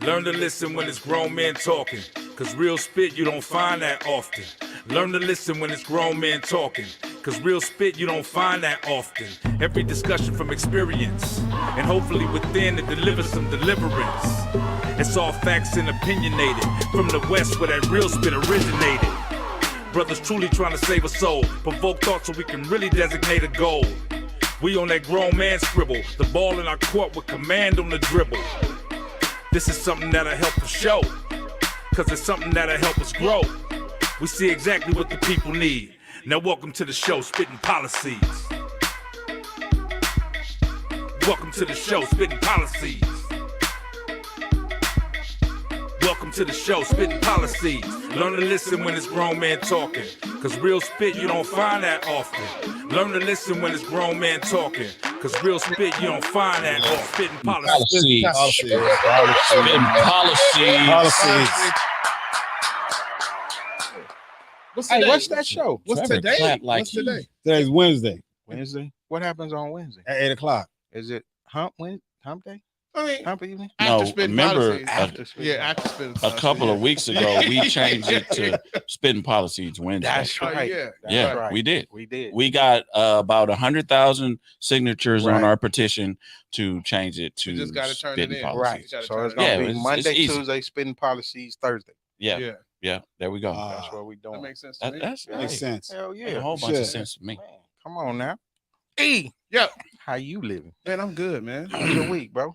Learn to listen when it's grown men talking, cause real spit you don't find that often. Learn to listen when it's grown men talking, cause real spit you don't find that often. Every discussion from experience, and hopefully within it delivers some deliverance. It's all facts and opinionated, from the west where that real spit originated. Brothers truly trying to save a soul, provoke thought so we can really designate a goal. We on that grown man scribble, the ball in our court with command on the dribble. This is something that'll help the show, cause it's something that'll help us grow. We see exactly what the people need. Now welcome to the show, Spitt'n Pollaseedz. Welcome to the show, Spitt'n Pollaseedz. Welcome to the show, Spitt'n Pollaseedz. Learn to listen when it's grown man talking, cause real spit you don't find that often. Learn to listen when it's grown man talking, cause real spit you don't find that often. Spitt'n Pollaseedz. Spitt'n Pollaseedz. What's today? Hey, what's that show? What's Trevor today? clapped like What's today? Today's Wednesday Wednesday What happens on Wednesday? at 8 o'clock. Is it hump day? I mean, Hump evening? No, after Spitt'n remember Pollaseedz. After Spitt'n Yeah, after Spitt'n a Pollaseedz, couple of yeah. weeks ago, we changed it to Spitt'n Pollaseedz Wednesday. That's Oh, right. yeah. That's Yeah, right. we did. We did. We got about 100,000 signatures on Right. our petition to change it to You just gotta turn it Spitt'n in. Pollaseedz. Right. gotta So turn it's it gonna in. be Yeah, it's Monday, easy. Tuesday, Spitt'n Pollaseedz, Thursday. Yeah, Yeah, yeah, there we go. That's what we that doing. makes sense to me. That's That makes hey, sense. Hell made yeah. a whole bunch of Shit. sense to me. Man, come on now. E, Yeah, how you living? man, I'm good, man. How's your week, bro?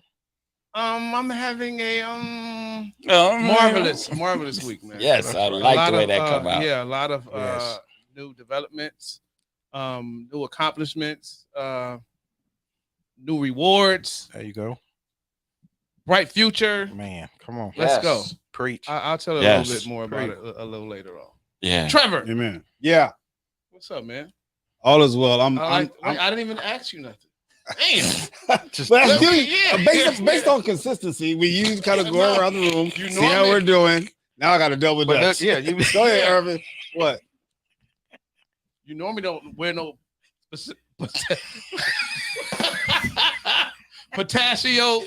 I'm having a Oh, marvelous week, man. Yes, I A like lot the way of, that come out. Yeah, a lot of Yes. new developments, new accomplishments, new rewards, There you go. bright future. Man, come on. Let's go. Preach. I'll tell you a Yes. little bit more about it a little later on. Yeah. Trevor, Amen. Yeah, what's up, man? all is well. I didn't even ask you nothing. Damn. Just Well, that's Let me- really, yeah. based on consistency. We usually kind of go around the room, You see know how me. we're doing. Now I got to double but dutch. yeah, you Go ahead, Irvin. What? You normally don't wear no pistachio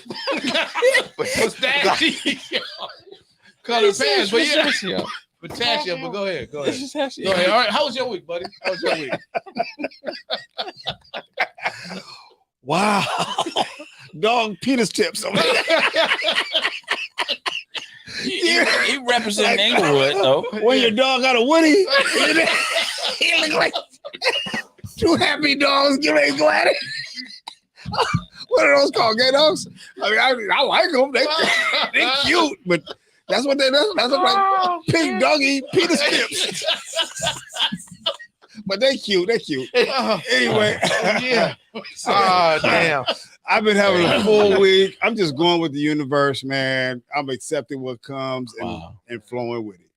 color pants, but yeah, pistachio. But go ahead, go ahead. Go ahead. All right, how was your week, buddy? How was your week? Wow. Dog penis tips. Over there. He representing Inglewood though. When your dog got a Woody, he look like two happy dogs. You ain't glad. What are those called? Gay dogs? I mean, I like them. They cute, but that's what they do. That's like pink doggy penis tips. But they cute. They cute. Anyway, Yeah. Ah, damn. I've been having a full week. I'm just going with the universe, man. I'm accepting what comes Wow. and flowing with it.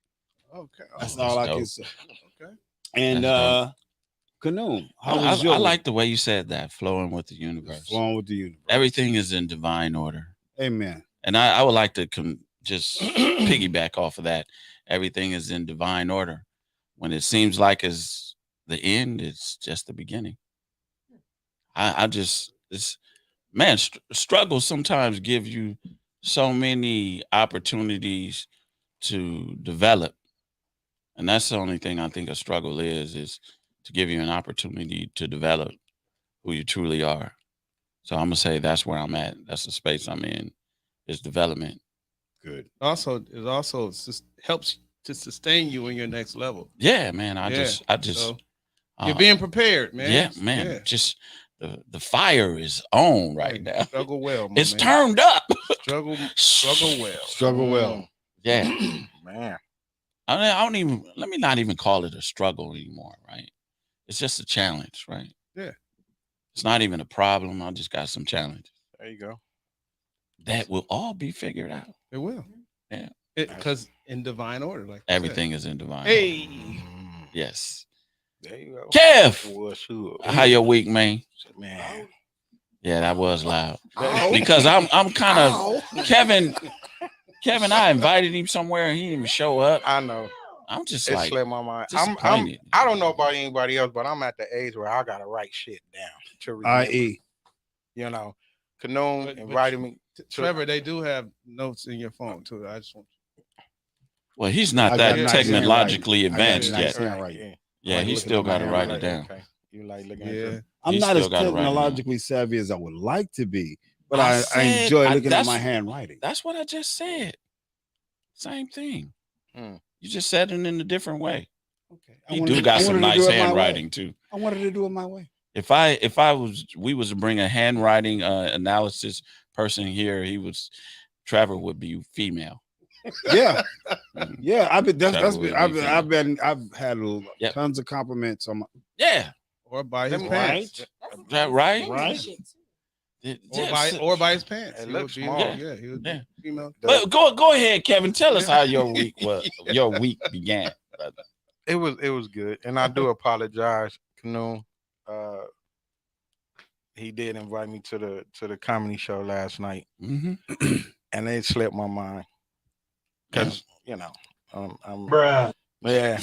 Okay. That's all I dope. can say. Okay. And That's Kanoom, how was I your like the way you said that, flowing with the universe. flowing with the universe? Everything is in divine order. Amen. And I would like to just piggyback off of that. Everything is in divine order. When it seems like it's the end, it's just the beginning. Struggles sometimes give you so many opportunities to develop. And that's the only thing I think a struggle is to give you an opportunity to develop who you truly are. So I'm gonna say that's where I'm at. That's the space I'm in, is development. Good. Also, it also helps to sustain you in your next level. Yeah, man. I Yeah, just So you're being prepared, man. yeah, man. Yeah. Just the fire is on right now. Struggle well, my It's man. turned up. Struggle well. Struggle well. Yeah. Man. I don't even, let me not even call it a struggle anymore, right? It's just a challenge, right? Yeah. It's not even a problem. I just got some challenges There you go. that will all be figured out. It will. Yeah. Because in divine order, like you said. Everything is in divine. Hey. Yes. There you go. Kev, What's up? how your week, man? Man. Yeah, that was loud. Ow. Because I'm kind of Kevin, I invited him somewhere and he didn't even show up. I know. I'm just It like, slipped my mind. disappointed. I don't know about anybody else, but I'm at the age where I gotta write shit down to remember, I.e. you know, Canoe invited me. Trevor, they do have notes in your phone too. I just want. Well, he's not I that got nice technologically handwriting. advanced I got nice yet. handwriting. Yeah, Like he looking still at my got to write it handwriting. down. Okay. You like looking Yeah. at I'm He not as still gotta write it down. technologically savvy as I would like to be, but I I said- enjoy looking at that's- my handwriting. That's what I just said. Same thing. Hmm. You just said it in a different way. Okay. He do got some nice handwriting too. I wanted to do it my way. If we was to bring a handwriting analysis person here, Trevor would be female. Yeah, Mhm. yeah. I've had Yep. tons of compliments on my. Yeah, Or by his Right. pants. is that right? Right. Or by his pants. It He looks would be- small. Yeah, he would be Yeah. female. But go ahead, Kevin. Tell us how your week began. Brother. It was good, and I do apologize, Canoe. He did invite me to the comedy show last night, Mhm. and it slipped my mind because I'm Bruh. yeah.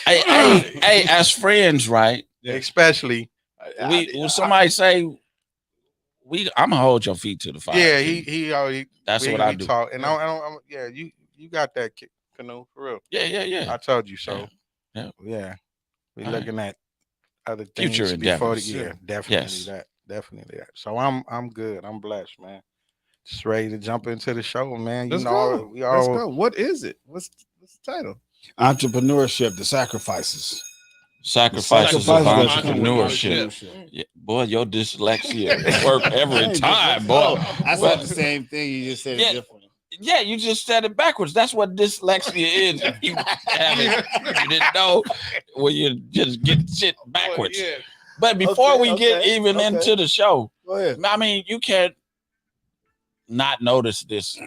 Hey, as friends, right? Yeah. Especially When somebody say I'm gonna hold your feet to the fire. yeah, King. he already That's we, what I we do. talk, and I'm yeah, you got that Canoe for real. Yeah. I told you so. Yeah. Yeah. We All right. looking at other things Future before the endeavors. year. Definitely Yes. definitely that. So I'm good. I'm blessed, man. Just ready to jump into the show, man. Let's you know, go. we Let's all go. What is it? What's the title? Entrepreneurship, the sacrifices. Sacrifices of Sacrifices that come with entrepreneurship. Yeah, boy, your dyslexia work every time, boy. I said the same thing. You just said Yeah. it differently. Yeah, you just said it backwards. That's what dyslexia is. If you didn't know, well, you just get shit backwards. Yeah. But before Okay, we get okay, even okay. into the show, Go ahead. I mean, you can't not notice this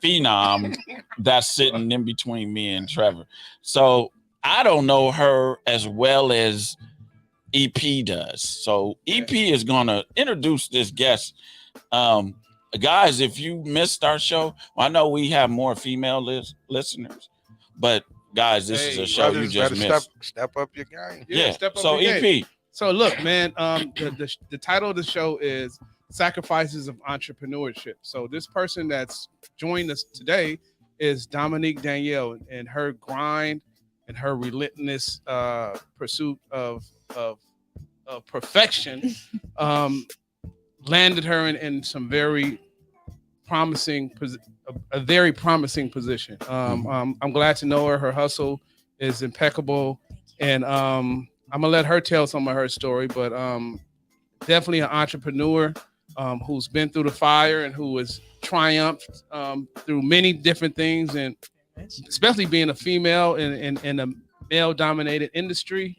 phenom that's sitting in between me and Trevor. So I don't know her as well as EP does. So EP is gonna introduce this guest. Guys, if you missed our show, well, I know we have more female listeners, but guys, this is a show you brothers just better missed. step up your game. Yeah. Step up So your EP, game. So look, man, the title of the show is Sacrifices of Entrepreneurship. So this person that's joined us today is Dominique Danielle, and her grind and her relentless pursuit of perfection landed her in some very promising a very promising position. I'm glad to know her. Her hustle is impeccable, and I'm gonna let her tell some of her story. But definitely an entrepreneur who's been through the fire and who has triumphed through many different things, and especially being a female in a male-dominated industry.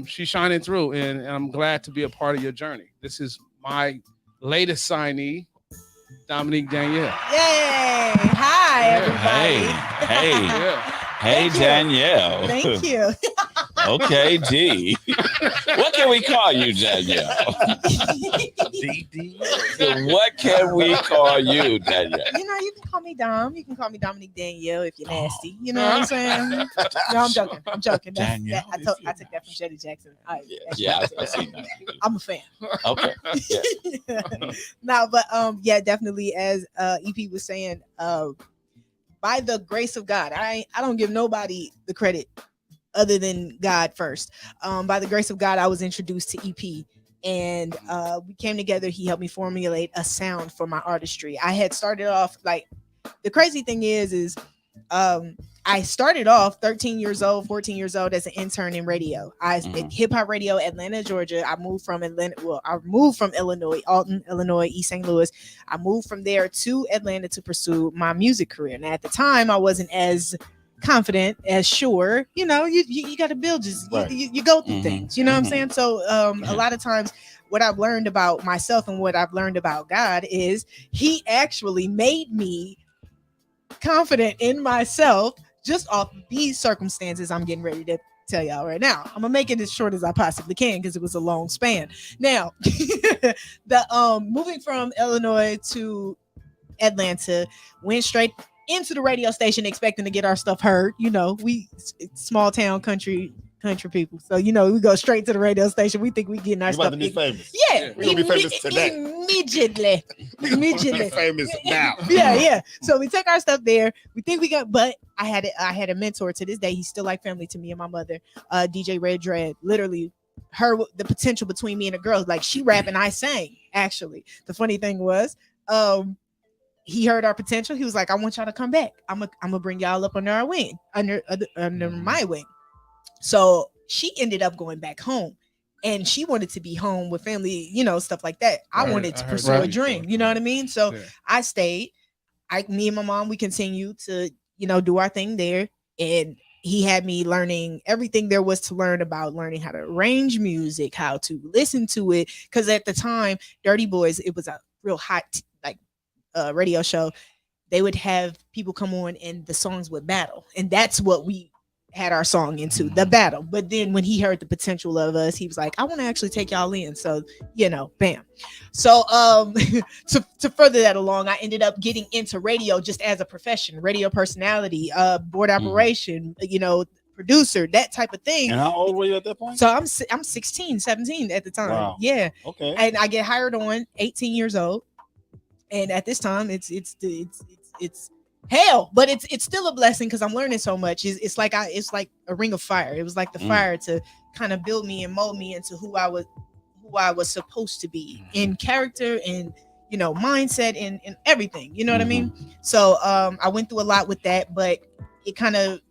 She's shining through, and I'm glad to be a part of your journey. This is my latest signee, Dominique Danielle. Yay! Hi, everybody. Hey, Thank you. Danielle. Thank you. Okay, D. What can we call you, Danielle? DD. What can we call you, Danielle? You know, you can call me Dom. You can call me Dominique Danielle if you're nasty. You know what I'm saying? No, I'm joking. I'm joking. Danielle, I took that from Shetty Jackson. Yeah, I see that. I'm a fan. Okay. Yeah. No, but yeah, definitely. As EP was saying, by the grace of God, I don't give nobody the credit other than God first. By the grace of God, I was introduced to EP, and we came together. He helped me formulate a sound for my artistry. I had started off like, the crazy thing is I started off 13 years old, 14 years old as an intern in radio. I did hip hop radio, Atlanta, Georgia. I moved from Atlanta. Well, I moved from Illinois, Alton, Illinois, East St. Louis. I moved from there to Atlanta to pursue my music career. Now, at the time, I wasn't as confident, as sure. You know, you got to build, just Right. you go through things. You know what I'm saying? So a lot of times, what I've learned about myself and what I've learned about God is He actually made me confident in myself just off these circumstances I'm getting ready to tell y'all right now. I'm gonna make it as short as I possibly can because it was a long span. Now, the moving from Illinois to Atlanta, went straight into the radio station expecting to get our stuff heard. You know, we small town country country people. So you know, we go straight to the radio station. We think we getting our You stuff. about to be famous. Yeah, We're gonna be famous today. Immediately. Immediately. Famous now. Yeah. So we take our stuff there. We think we got, but I had a mentor to this day. He's still like family to me and my mother. DJ Red Dread. Literally, the potential between me and a girl. Like she rap and I sang. Actually, the funny thing was, he heard our potential. He was like, "I want y'all to come back. I'm gonna bring y'all up under our wing, under my wing." So she ended up going back home. And she wanted to be home with family, you know, stuff like that. I wanted to pursue a dream, you know what I mean? So I stayed. Me and my mom, we continued to, you know, do our thing there. And he had me learning everything there was to learn about learning how to arrange music, how to listen to it. Because at the time, Dirty Boys, it was a real hot radio show. They would have people come on and the songs would battle. And that's what we had our song into, the battle. But then when he heard the potential of us, he was like, I want to actually take y'all in. So, you know, bam. So to further that along, I ended up getting into radio just as a profession, radio personality, board operation, you know, producer, that type of thing. And how old were you at that point? So I'm 16, 17 at the time. Wow. Yeah. Okay. And I get hired on 18 years old. And at this time it's hell, but it's still a blessing because I'm learning so much. It's like a ring of fire. It was like the fire to kind of build me and mold me into who I was supposed to be in character and, you know, mindset and everything. You know what I mean? So I went through a lot with that, but I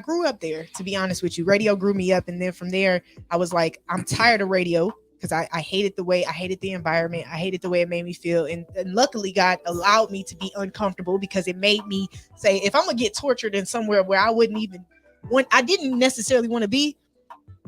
grew up there, to be honest with you. Radio grew me up, and then from there I was like, I'm tired of radio. Because I hated the environment. I hated the way it made me feel. And luckily God allowed me to be uncomfortable because it made me say, if I'm going to get tortured in somewhere where I didn't necessarily want to be,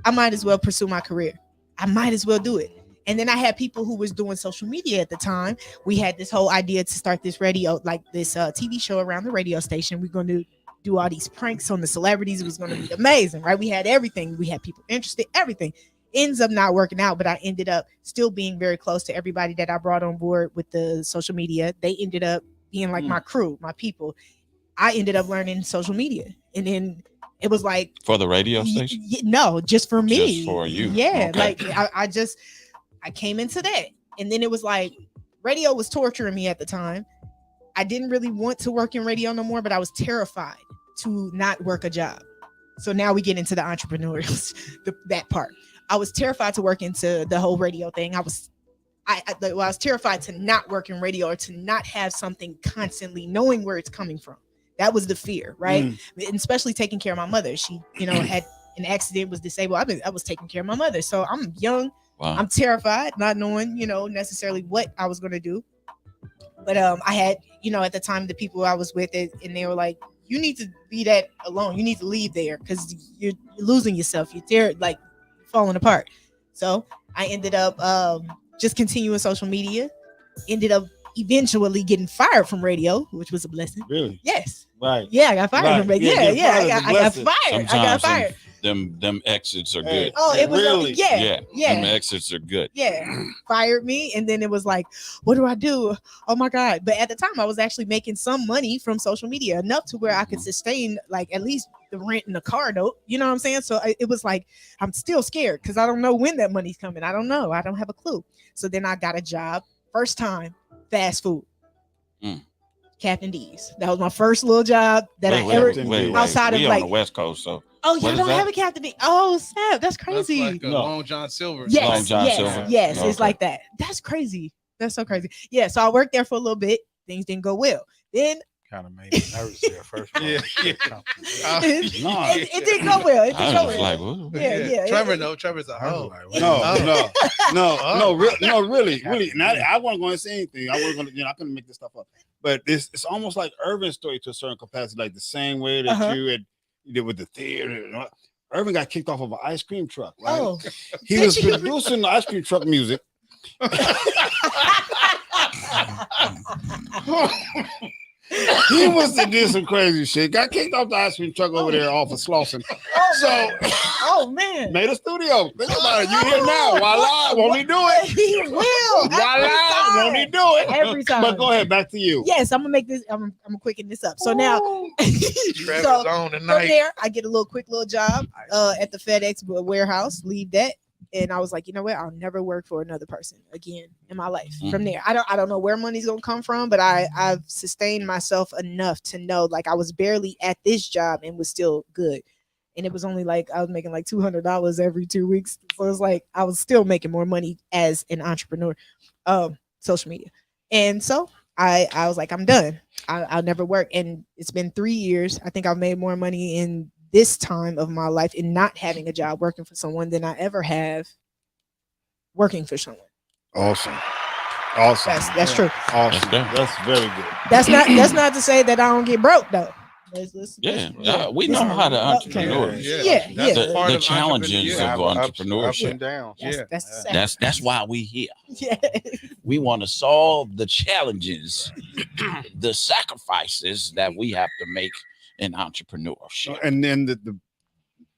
I might as well pursue my career. I might as well do it. And then I had people who was doing social media at the time. We had this whole idea to start this radio, like this TV show around the radio station. We're going to do all these pranks on the celebrities. It was going to be amazing, right? We had everything. We had people interested, everything. Ends up not working out, but I ended up still being very close to everybody that I brought on board with the social media. They ended up being like my crew, my people. I ended up learning social media, and then it was like for the radio station. No, just for me, just for you. Yeah, okay. like I came into that, and then it was like radio was torturing me at the time. I didn't really want to work in radio no more, but I was terrified to not work a job. So now we get into the entrepreneurial, that part. I was terrified to work into the whole radio thing. I was terrified to not work in radio or to not have something constantly knowing where it's coming from. That was the fear, right? And especially taking care of my mother. She, you know, had an accident, was disabled. I was taking care of my mother. So I'm young. Wow. I'm terrified, not knowing, you know, necessarily what I was going to do. But I had, you know, at the time, the people I was with, and they were like, you need to be that alone. You need to leave there because you're losing yourself. You're falling apart. So I ended up just continuing social media, ended up eventually getting fired from radio, which was a blessing. Really? Yes. Right. Yeah, I got fired from radio. Yeah, I got fired. I got fired. Them exits are good. Oh, it was really? Yeah. Them exits are good. Yeah. Fired me, and then it was like, what do I do? Oh my God. But at the time I was actually making some money from social media, enough to where I could sustain like at least the rent and the car note. You know what I'm saying? So it was like, I'm still scared because I don't know when that money's coming. I don't know. I don't have a clue. So then I got a job, first time, fast food. Captain D's. That was my first little job that outside of we like on the West Coast. So y'all don't have a Captain D. Oh snap, that's crazy. That's like Long John Silver. Yes, Long John Silver. Yes, Okay. It's like that. That's crazy. That's so crazy. Yeah, so I worked there for a little bit. Things didn't go well. Then Kind of made me nervous there first. Yeah. it didn't go well. It didn't I go was well. like, what? Yeah. Trevor's a hoe. No, really. Now, I wasn't going to say anything. I couldn't make this stuff up. But it's almost like Irvin's story to a certain capacity, like the same way that you did with the theater. Irvin got kicked off of an ice cream truck, right? Oh. He was producing the ice cream truck music. He must have did some crazy shit. Got kicked off the ice cream truck over there off of Slauson. Oh man. Made a studio. Think about it. You here now. Voila. Won't he do it? He will. Voila. Won't he do it Every time. But go ahead, back to you. Yes, I'm gonna make this. I'm gonna quicken this up. So now, Trevor's so on from tonight. there, I get a quick little job at the FedEx warehouse. Leave that, and I was like, you know what? I'll never work for another person again in my life. From there, I don't know where money's gonna come from, but I've sustained myself enough to know like I was barely at this job and was still good. And it was only like I was making like $200 every 2 weeks. So it was like I was still making more money as an entrepreneur, social media. And so I was like, I'm done. I'll never work. And it's been 3 years. I think I've made more money in this time of my life in not having a job working for someone than I ever have working for someone. Awesome. That's true. Awesome. That's very good. That's not to say that I don't get broke though. We know how to entrepreneur. The challenges of entrepreneurship. Ups and downs. That's why we here. Yeah. We want to solve the challenges, the sacrifices that we have to make in entrepreneurship. And then the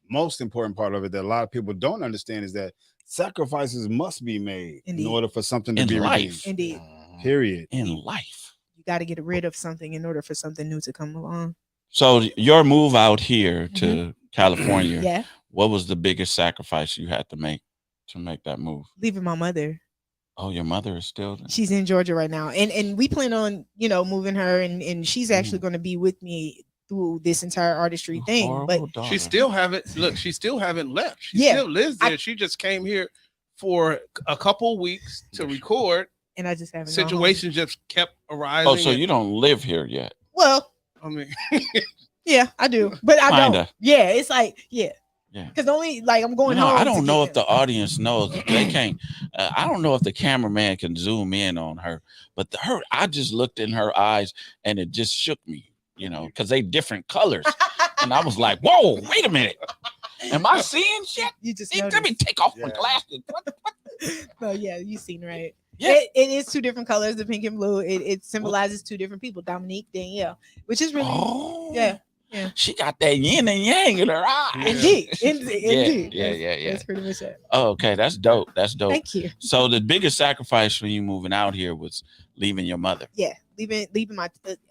most important part of it that a lot of people don't understand is that sacrifices must be made in order for something to be life. Indeed. Period. In life. You got to get rid of something in order for something new to come along. So your move out here to California, Yeah. what was the biggest sacrifice you had to make that move? Leaving my mother. Oh, your mother is still there? She's in Georgia right now. And we plan on, moving her and she's actually going to be with me through this entire artistry thing. But she still haven't left. She still lives there. She just came here for a couple weeks to record. And I just haven't. Situations just kept arising. Oh, so you don't live here yet? Well, I mean, yeah, I do, but I Kinda. don't. Yeah, it's like, yeah. Because only like I'm going home. I don't know if the audience knows. They can't. I don't know if the cameraman can zoom in on her, but I just looked in her eyes and it just shook me, because they different colors, and I was like, "Whoa, wait a minute, am I seeing shit? You just let me take off my glasses." What? No, yeah, you seen right. Yeah. It is two different colors, the pink and blue. It symbolizes two different people, Dominique, Danielle, which is really yeah. She got that yin and yang in her eyes. Indeed. Yeah. That's pretty much it. Oh, okay, that's dope. Thank you. So the biggest sacrifice for you moving out here was leaving your mother. Yeah, leaving my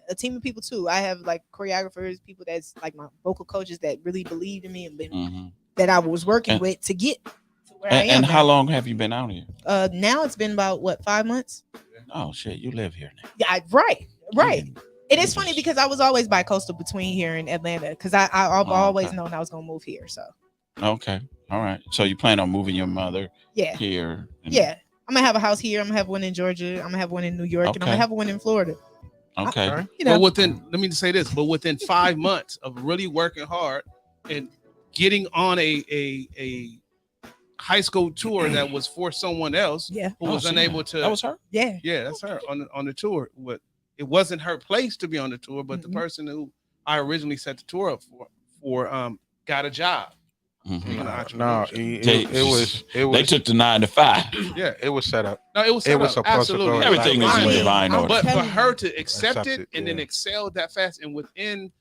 a team of people too. I have like choreographers, people that's like my vocal coaches that really believed in me and that I was working with to get to where I am. And how long have you been out here? Now it's been about 5 months. Oh shit, you live here now. Yeah, right. It is funny because I was always bi-coastal between here and Atlanta because I've always known I was gonna move here. So okay, all right. So you plan on moving your mother here? Yeah, I'm gonna have a house here. I'm gonna have one in Georgia. I'm gonna have one in New York, and I'm gonna have one in Florida. Okay. But let me say this. But within 5 months of really working hard and getting on a high school tour that was for someone else, who was unable to. That was her. Yeah, that's her on the tour. It wasn't her place to be on the tour, but the person who I originally set the tour up for got a they took the 9 to 5. Yeah, it was set up. No, it was set up. Supposed to go. Everything is in divine order. But for her to accept it and then excel that fast, and within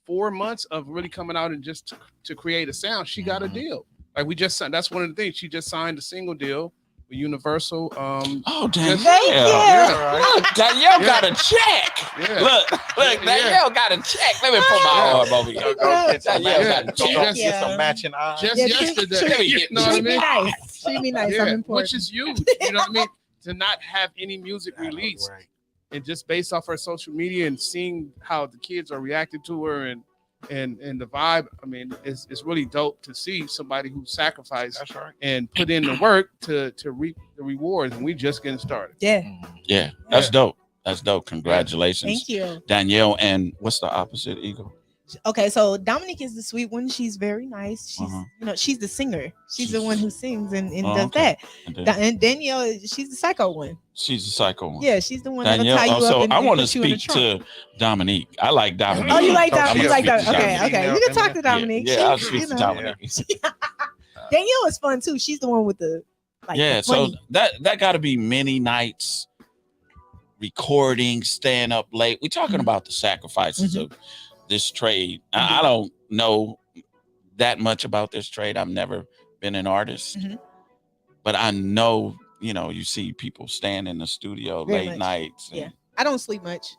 4 months of really coming out and just to create a sound, she got a deal. Like we just signed. That's one of the things. She just signed a single deal with Universal. Oh, Danielle. Thank Look, Danielle got a check. Yeah. Look, Danielle got a check. Let me put my arm over here. Go get some matching eyes. Just yesterday. You know what I mean? Nice. Treat me nice. I'm important. Which is huge. You know what I mean? To not have any music released. And just based off her social media and seeing how the kids are reacting to her and the vibe, I mean, it's really dope to see somebody who sacrificed and put in the work to reap the rewards, and we just getting started. Yeah, that's dope. That's dope. Congratulations. Thank you, Danielle. And what's the opposite, Eagle? Okay, so Dominique is the sweet one. She's very nice. She's she's the singer. She's the one who sings and does that. And Danielle, she's the psycho one. She's the psycho one. Yeah, she's the one Danielle, that'll tie you up and I want to put you in the speak trunk. to Dominique. I like Dominique. Oh, you like Dominique? You like that? Dominique. Okay. You can talk to Dominique. Yeah, I'll speak to Dominique. Danielle is fun too. She's the one with the the so funny. that got to be many nights recording, staying up late. We're talking about the sacrifices of this trade. I don't know that much about this trade. I've never been an artist, but I know you see people staying in the studio Very late much. nights. Yeah. And I don't sleep much.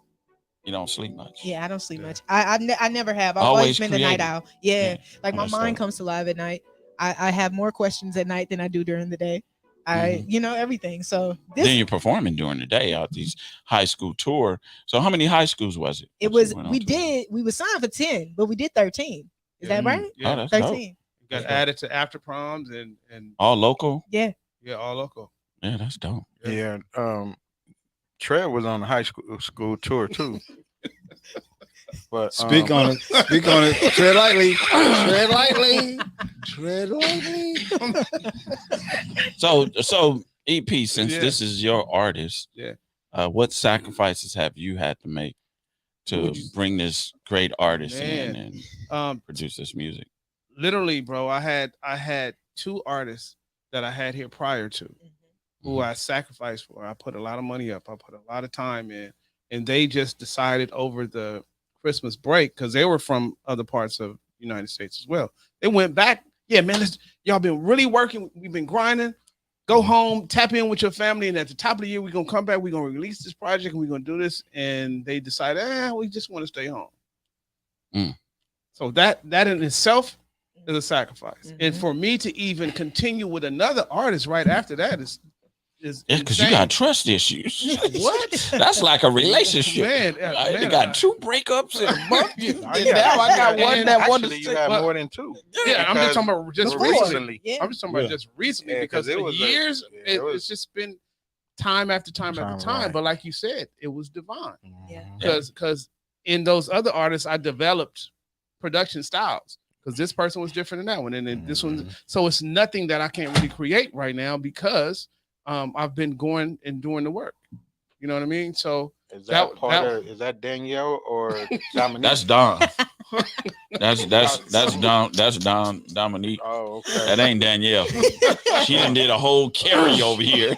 you don't sleep much. Yeah, I don't sleep Yeah. much. I never have. I've always Always been a night creative. owl. Yeah. Like my That's mind dope. comes to life at night. I have more questions at night than I do during the day. Everything. So Then you're performing during the day out these high school tour. So how many high schools was it? it that was you went on we tour? was signed for 10, but we did 13. Is that right? Oh, that's 13. Got added to after proms and all local. Yeah. yeah, all local. Yeah, that's dope. Yeah. Trev was on the high school tour too. But Speak on it. Speak on it. Tread lightly. Tread lightly. Tread lightly. So EP, since Yeah. this is your artist, Yeah. What sacrifices have you had to make to Would you- bring this great artist in Man. and produce this music? Literally, bro, I had 2 artists that I had here prior to who I sacrificed for. I put a lot of money up. I put a lot of time in, and they just decided over the Christmas break, because they were from other parts of the United States as well. They went back. Yeah, man, y'all been really working. We've been grinding. Go home, tap in with your family, and at the top of the year, we're gonna come back. We're gonna release this project, and we're gonna do this. And they decided, we just want to stay home. Mm. So that in itself is a sacrifice. And Mhm. for me to even continue with another artist right after that is Yeah, because you got trust issues. What? That's like a relationship. Man, You got 2 breakups in a month. now I got one that wanted actually to you say, had well, more than 2. Yeah, I'm just talking about just Before. recently. Yeah. I'm just talking about Yeah. just recently Yeah, because 'cause it for was years it's just been time after time after Time, time. right. But like you said, it was divine Yeah. because in those other artists I developed production styles because this person was different than that one, and then this one. So it's nothing that I can't really create right now because I've been going and doing the work. You know what I mean? So Is that that- is that Danielle or Dominique? That's Don. That's Don. That's Don Dominique. Oh, okay. That ain't Danielle. She done did a whole carry over here.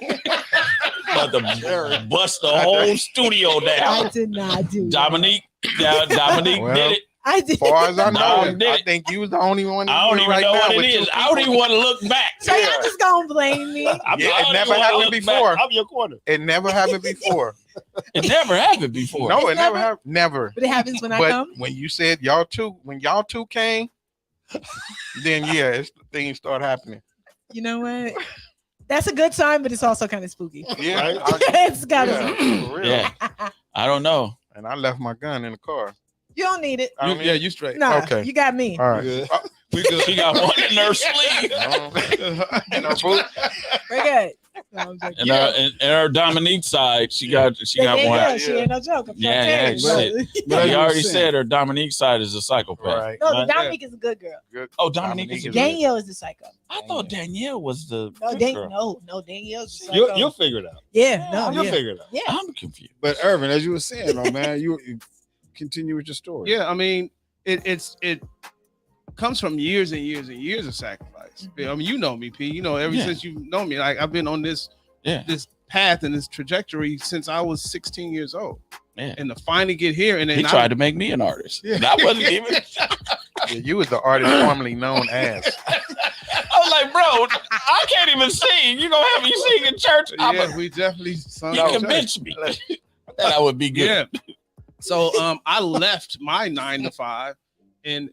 About to bust the whole studio I down. did not do that. Dominique Well, did it. I did. As far as I know, Don did I it. think you was the only one. I don't even right know now what it with is. 2 I don't people. even want to look back. So y'all just gonna blame me? I'm Yeah, not it never wanna happened look before. I'm your corner. It never happened before. back. It never happened before. No, it never never- happened. Never. But it happens when I But come. when you said when y'all two came, then things start happening. You know what? That's a good sign, but it's also kind of spooky. Yeah, It's kind of. for real. Yeah, I don't know. And I left my gun in the car. You don't need it. I mean, yeah, you straight. No, Okay. you got me. all right. Good. We good. She got one in her sleeve. In her boot. We're good. No, I'm joking. And her Dominique side, she got Yeah, one. yeah, she ain't no joke. I'm Yeah, trying to tell yeah, you. But But you you already said- said her Dominique side is a psychopath. Right. No, the Yeah. Dominique is a good girl. Good. Oh, Dominique is a is good- Danielle is the psycho. I thought Danielle was the No, good girl. no, Danielle's the psycho. You'll figure it out. Yeah, no, You'll yeah. figure it out. Yeah. I'm confused. But Irvin, as you were saying, though, man, you continue with your story. Yeah, I mean, it comes from years and years and years of sacrifice. I mean, you know me, P. You know, ever Yeah. since you've known me, like I've been on this Yeah. this path and this trajectory since I was 16 years old. Yeah. And to finally get here, and then He tried to make me an artist. Yeah. And I wasn't even. Yeah, you was the artist formerly known as. I was like, bro, I can't even sing. You gonna have me sing in church? Yeah, we definitely sung He out church. convinced me that I would be good. Yeah. So I left my 9 to 5 in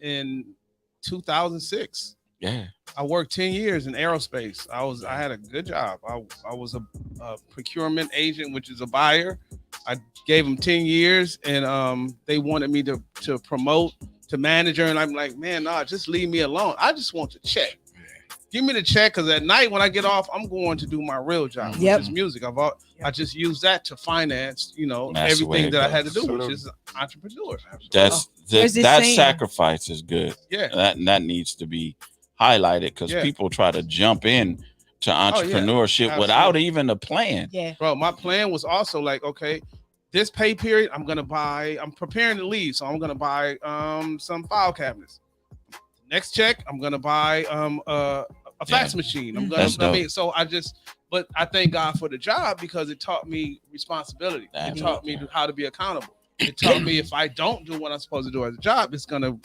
2006. Yeah. I worked 10 years in aerospace. I had a good job. I was a procurement agent, which is a buyer. I gave them 10 years, and they wanted me to promote to manager, and I'm like, man, nah, just leave me alone. I just want the check. Give me the check, because at night when I get off, I'm going to do my real job, Yep. which is music. I just use that to finance, That's the way everything it that I goes. had to do, So which is entrepreneur. That's There's this that saying. sacrifice is good. Yeah. That needs to be highlighted because Yeah. people try to jump in to yeah. entrepreneurship without Absolutely. even a plan. Yeah. Bro, my plan was also like, okay, this pay period, I'm preparing to leave, so I'm gonna buy some file cabinets. Next check, I'm gonna buy a fax machine. I'm gonna, That's dope. but I thank God for the job because it taught me responsibility. That's It taught me how to be accountable. It taught me if I don't do what I'm supposed to do as a job, it's gonna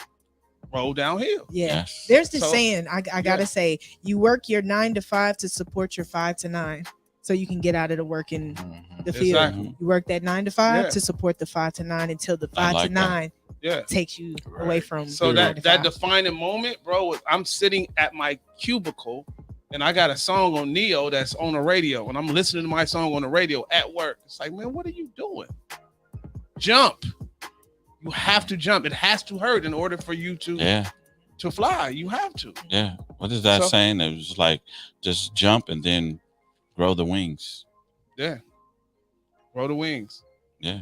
roll downhill. Yeah. Yes. There's this So- saying, I gotta say, you work your 9 to 5 to support your 5 to 9. so you can get out of the working Mhm. the field. Exactly. You work that 9 to 5 Yeah. to support the 5 to 9 until the 5 like to that. 9 Yeah. takes you away from So the 9 to that 5. defining moment, bro, was I'm sitting at my cubicle and I got a song on Neo that's on the radio, and I'm listening to my song on the radio at work. It's like, man, what are you doing? Jump. You have to jump. It has to hurt in order for you to fly. You have to. Yeah. What is that So- saying? It was like just jump and then grow the wings. Yeah. Grow the wings. Yeah.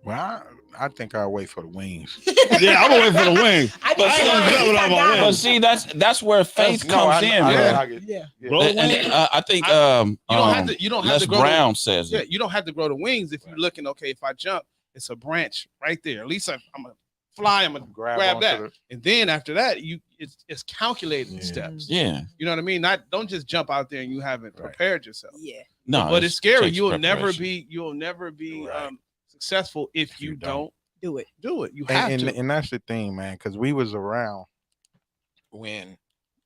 Well, I think I'll wait for the wings. Yeah, I'm gonna wait for the wing. I But just see, I I'm got on it. But see, that's where faith No, comes I- in, I- bro. I get- Yeah. Grow the And, wing. I think You don't have to. You don't have Les to grow. Brown says Yeah, it. you don't have to grow the wings if you're looking. Okay, if I jump, it's a branch right there. At least I'm gonna fly. I'm gonna grab onto that, and then after that, it's calculated Yeah. steps. Yeah. You know what I mean? Don't just jump out there and you haven't Right. prepared yourself. Yeah. No, But it's scary. takes You'll never preparation. be Right. successful if you you don't Do it. do it. You have and, to. and that's the thing, man, because we was around when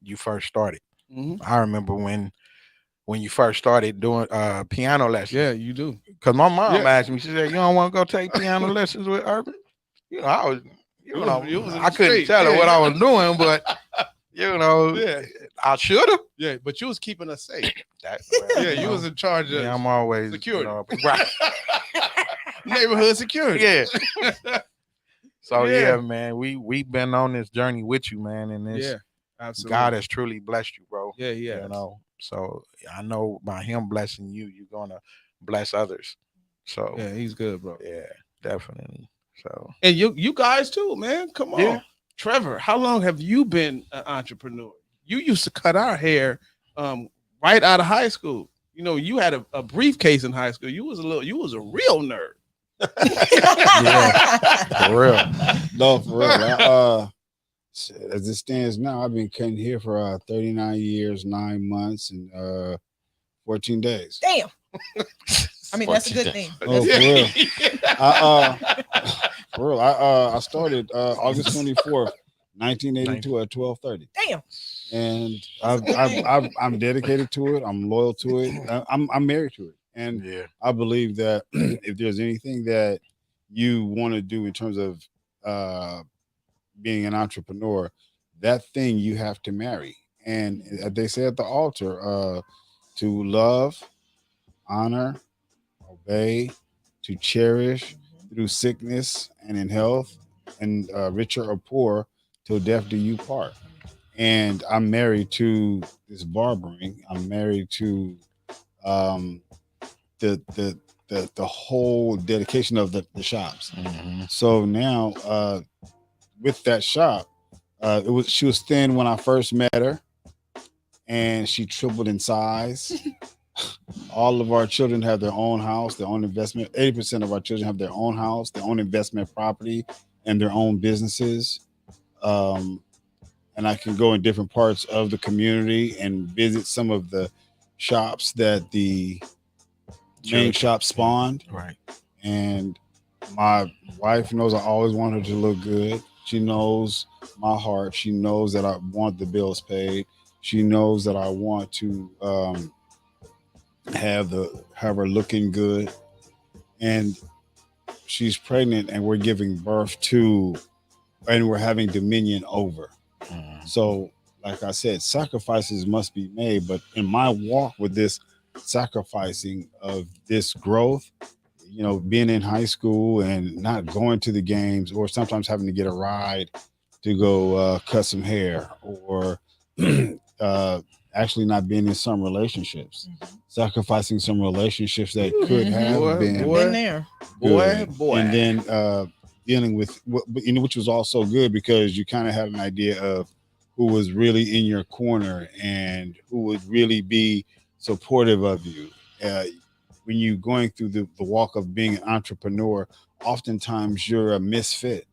you first started. Mhm. I remember when you first started doing piano lessons. Yeah, you do. Because my mom Yeah. asked me, she said, "You don't want to go take piano lessons with Urban?" You know, I was, You was in I the couldn't street. tell her Yeah, what yeah. I was doing, but you know, Yeah. I should have. Yeah, but you was keeping us safe. Yeah, Yeah, you was in charge of Yeah, I'm always security. right. neighborhood security. Yeah. So Yeah. yeah, man, we've been on this journey with you, man, and it's Yeah, absolutely. God has truly blessed you, bro. Yeah, yeah. You know, so I know by Him blessing you, you're gonna bless others. So Yeah, he's good, bro. yeah, definitely. So And you guys too, man. Come on. Yeah. Trevor, how long have you been an entrepreneur? You used to cut our hair right out of high school. You know, you had a briefcase in high school. You was a real nerd. for real. No, for real. As it stands now, I've been cutting here for 39 years, 9 months, and 14 days. Damn. I mean, that's a good thing. Oh, for real. For real. I started August 24th, 1982 at 12:30. Damn. And I'm dedicated to it. I'm loyal to it. I'm married to it. And Yeah. I believe that if there's anything that you want to do in terms of being an entrepreneur, that thing you have to marry. And they say at the altar, to love, honor, obey, to cherish through sickness and in health, and richer or poor, till death do you part. And I'm married to this barbering. I'm married to the whole dedication of the shops. Mhm. So now with that shop, she was thin when I first met her, and she tripled in size. All of our children have their own house, their own investment. 80% of our children have their own house, their own investment property, and their own businesses. And I can go in different parts of the community and visit some of the shops that the main shop spawned. Right. And my wife knows I always want her to look good. She knows my heart. She knows that I want the bills paid. She knows that I want to have her looking good. And she's pregnant, and we're giving birth to, and we're having dominion over. Mhm. So, like I said, sacrifices must be made. But in my walk with this sacrificing of this growth, you know, being in high school and not going to the games, or sometimes having to get a ride to go cut some hair, or actually not being in some relationships, sacrificing some relationships that could have Boy, been boy. Been there. Boy. and then dealing with which was also good, because you kind of had an idea of who was really in your corner and who would really be supportive of you. When you're going through the walk of being an entrepreneur, oftentimes you're a misfit.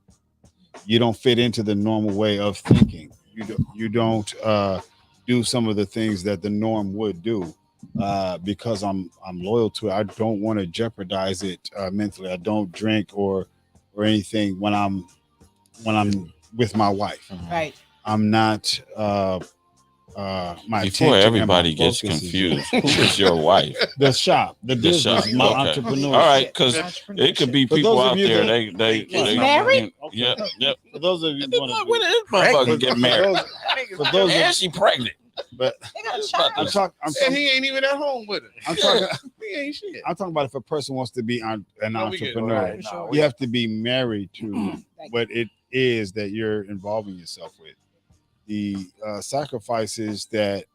You don't fit into the normal way of thinking. You don't do some of the things that the norm would do. Because I'm loyal to it. I don't want to jeopardize it mentally. I don't drink or anything when I'm with my wife. Right. I'm not my Before attention and my everybody gets focus is confused, who is your wife? the shop, the business, shop, my okay. entrepreneurship. All right, because it could be For people those of out you there. that- They married? Yep. For those of you When this motherfucker get married, for those and of, she pregnant. but They got a I'm child. talking. And he ain't even at home with her. I'm talking. He ain't shit. I'm talking about if a person wants to be an No, we get it. entrepreneur, Right, no, you have to be married to Thank what it is that you're involving yourself with. The sacrifices that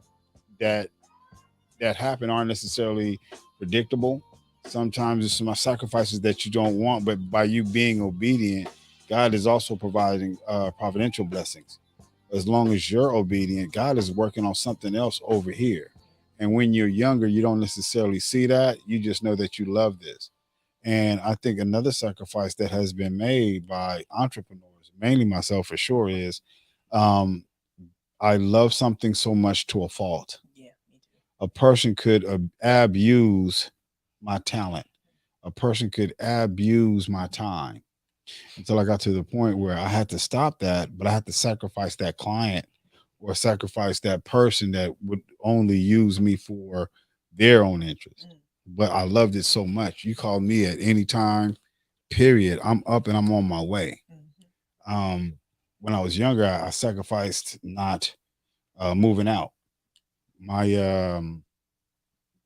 happen aren't necessarily predictable. Sometimes it's some sacrifices that you don't want, but by you being obedient, God is also providing providential blessings. As long as you're obedient, God is working on something else over here. And when you're younger, you don't necessarily see that. You just know that you love this. And I think another sacrifice that has been made by entrepreneurs, mainly myself for sure, is I love something so much to a fault. Yeah, me too. A person could abuse my talent. A person could abuse my time until I got to the point where I had to stop that, but I had to sacrifice that client or sacrifice that person that would only use me for their own interest. But I loved it so much. You call me at any time, period. I'm up and I'm on my way. When I was younger, I sacrificed not moving out. I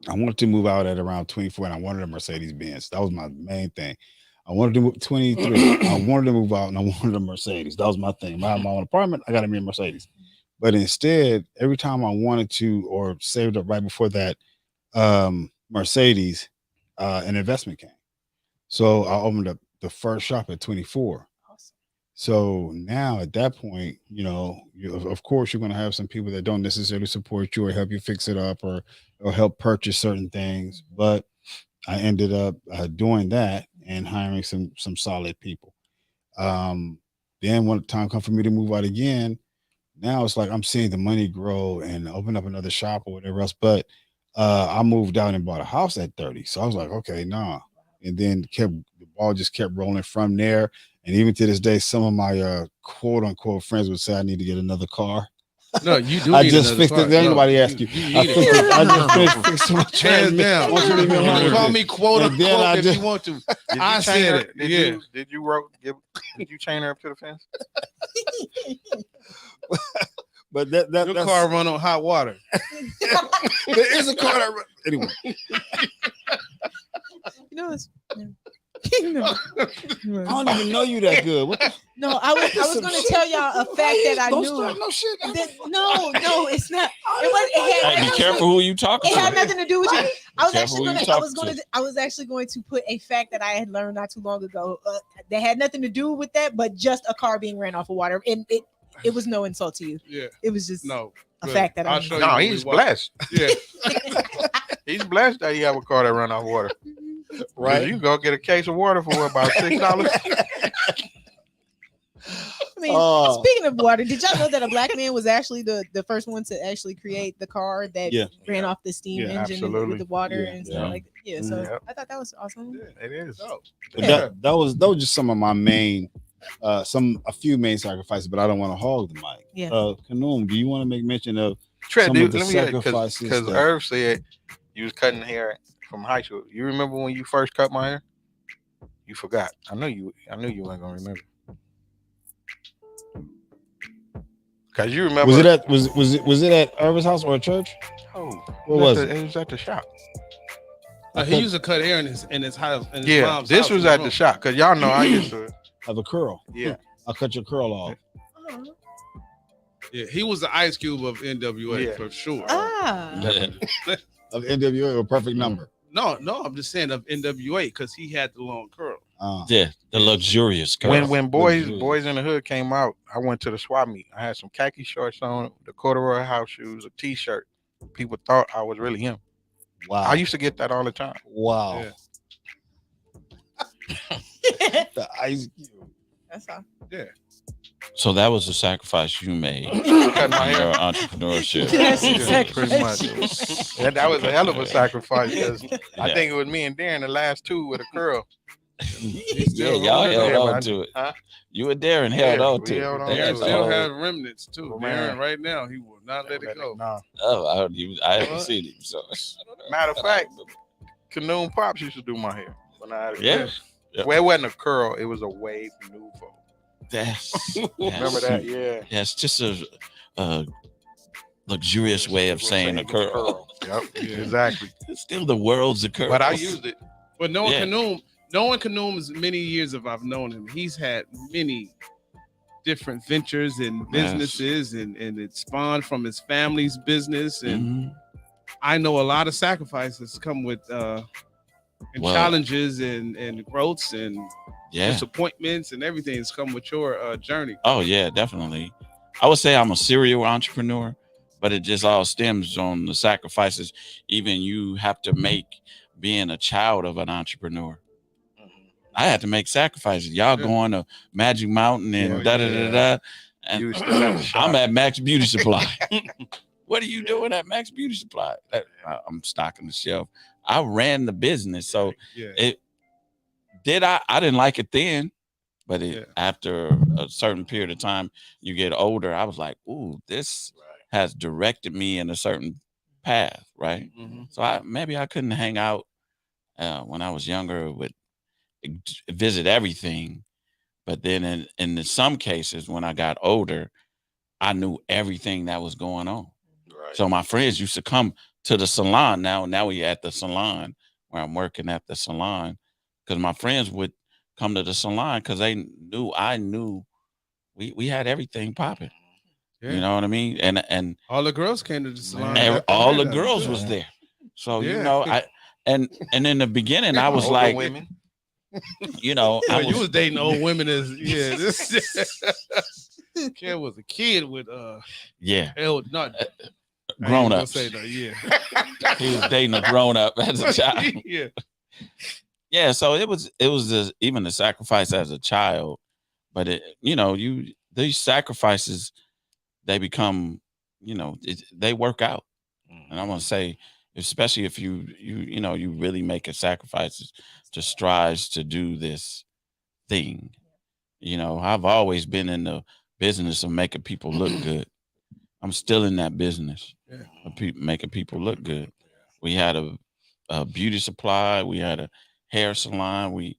wanted to move out at around 24, and I wanted a Mercedes Benz. That was my main thing. I wanted to move 23. I wanted to move out, and I wanted a Mercedes. That was my thing. I had my own apartment. I got to be a Mercedes. But instead, every time I wanted to or saved up right before that Mercedes, an investment came. So I opened up the first shop at 24. So now at that point, of course, you're going to have some people that don't necessarily support you or help you fix it up or help purchase certain things. But I ended up doing that and hiring some solid people. Then when the time comes for me to move out again, now it's like I'm seeing the money grow and open up another shop or whatever else. But I moved out and bought a house at 30. So I was like, okay, nah. And then the ball just kept rolling from there. And even to this day, some of my quote unquote friends would say I need to get another car. No, you do. I need just another fixed car. it. Anybody ask you? need I it. just finished fixing my Hands transmission. down. Won't you leave me alone with Call this? me quote And then unquote I if just- you want to. Did I you chain said her? it. Did Yeah. did you chain her up to the fence? But that's Your car run on hot water. there is a car that anyway. It's, I don't even know you that good. What the no, I was going to tell y'all a fact that I Don't knew. start no shit. No, it's not. It Hey, be had, careful who you talking it had to. nothing to do with you. I was Careful actually who you going to. talking to. I was actually going to put a fact that I had learned not too long ago. That had nothing to do with that, but just a car being ran off of water, and it was no insult to you. Yeah. It was just No. a good. fact that I I'll knew. show you No, when we he's walk. blessed. Yeah. He's blessed that he have a car that run off water. Right. You can go get a case of water for about $6. I mean, speaking of water, did y'all know that a black man was actually the first one to actually create the car that ran off the steam Yeah, engine absolutely. with the water Yeah, and yeah. stuff like that? Yeah, so Yep. I thought that was awesome. It is. But that was just some of my main a few main sacrifices, but I don't want to hog the mic. Yeah. Kanoom, do you want to make mention of Trent, some dude, of the let me sacrifices because that- Irv said you was cutting hair from high school. You remember when you first cut my hair? You forgot. I knew you weren't gonna remember. Cause you remember. was it at Irv's house or a church? Oh, What was it? It was at the shop. He used to cut hair in his house. In his Yeah, mom's this house was in the at the room. shop. Cause y'all know I used to. Of a curl. Yeah. I'll cut your curl off. Yeah, he was the Ice Cube of NWA Yeah. for sure. Ah, Of NWA, a perfect number. No, I'm just saying of NWA because he had the long curl. Yeah, the luxurious girl. When Boys Luxurious. in the Hood came out, I went to the swap meet. I had some khaki shorts on, the corduroy house shoes, a t-shirt. People thought I was really him. Wow. I used to get that all the time. Wow. Yeah. The Ice Cube. that's all. So that was the sacrifice you made Cut my in your hair. entrepreneurship. That's Yeah, exactly. pretty much. That was a hell of a sacrifice because I Yeah. think it was me and Darren, the last two with a curl. Yeah, still y'all holding held on. on to it. Huh? You and Darren held Yeah, on we to held it. on They to had Darren it. the still whole- has remnants too. Oh, man. Darren, right now, he will not let it go. No. Oh, I haven't What? seen him. So Matter of fact, Canoe Pops used to do my hair when I had a yeah, curl. Well, it wasn't a curl; it was a wave nouveau. that's Remember that? Yeah. Yeah, it's just a luxurious way of saying a curl. Yep. Yeah. Exactly. It's still the world's a curl. But I used it. But knowing Yeah. Canoom's many years of I've known him, he's had many different ventures and businesses, and it spawned from his family's business. And I know a lot of sacrifices come with and Well, challenges and growths and yeah. disappointments and everything that's come with your journey. Oh yeah, definitely. I would say I'm a serial entrepreneur, but it just all stems on the sacrifices even you have to make being a child of an entrepreneur. I had to make sacrifices. Y'all going to Magic Mountain and Yeah, da. And You still at the shop. I'm at Max Beauty Supply. What are you doing at Max Beauty Supply? I'm stocking the shelf. I ran the business, so Yeah. I didn't like it then, but Yeah. after a certain period of time, you get older. I was like, ooh, this has directed me in a certain path, right? Mhm. So maybe I couldn't hang out when I was younger with visit everything, but then in some cases when I got older, I knew everything that was going on. Right. So my friends used to come to the salon. Now we at the salon where I'm working at the salon, because my friends would come to the salon because they knew I knew we had everything popping. Yeah. You know what I mean? And All the girls came to the salon. all the girls was there. So you know, and in the beginning I was Older like, women. you know, you was dating old women as this kid was a kid with not grown ups. say no, yeah. He was dating a grown up as a child. Yeah, so it was even the sacrifice as a child, but these sacrifices, they become, they work out. And I want to say, especially if you really make a sacrifices to strive to do this thing. I've always been in the business of making people look good. I'm still in that business of making people look good. We had a beauty supply. We had a hair salon.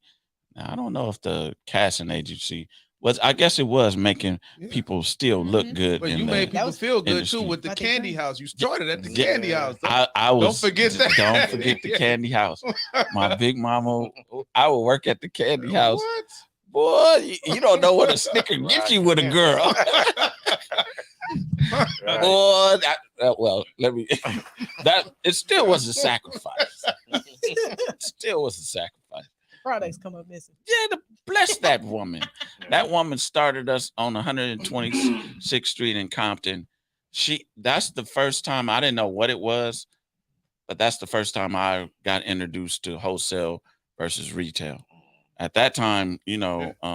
I don't know if the casting agency was. I guess it was making people still look good. But you made people feel good industry. too with the candy house. You started at the Yeah. candy house. Don't forget that. Don't forget the candy house. My big mama, I would work at the candy house. What? Boy, you don't know what a Snicker gives you with a girl. Right. Boy, it still was a sacrifice. It still was a sacrifice. Products come up missing. Yeah, to bless that woman. That woman started us on 126th Street in Compton. That's the first time, I didn't know what it was, but that's the first time I got introduced to wholesale versus retail. At that time,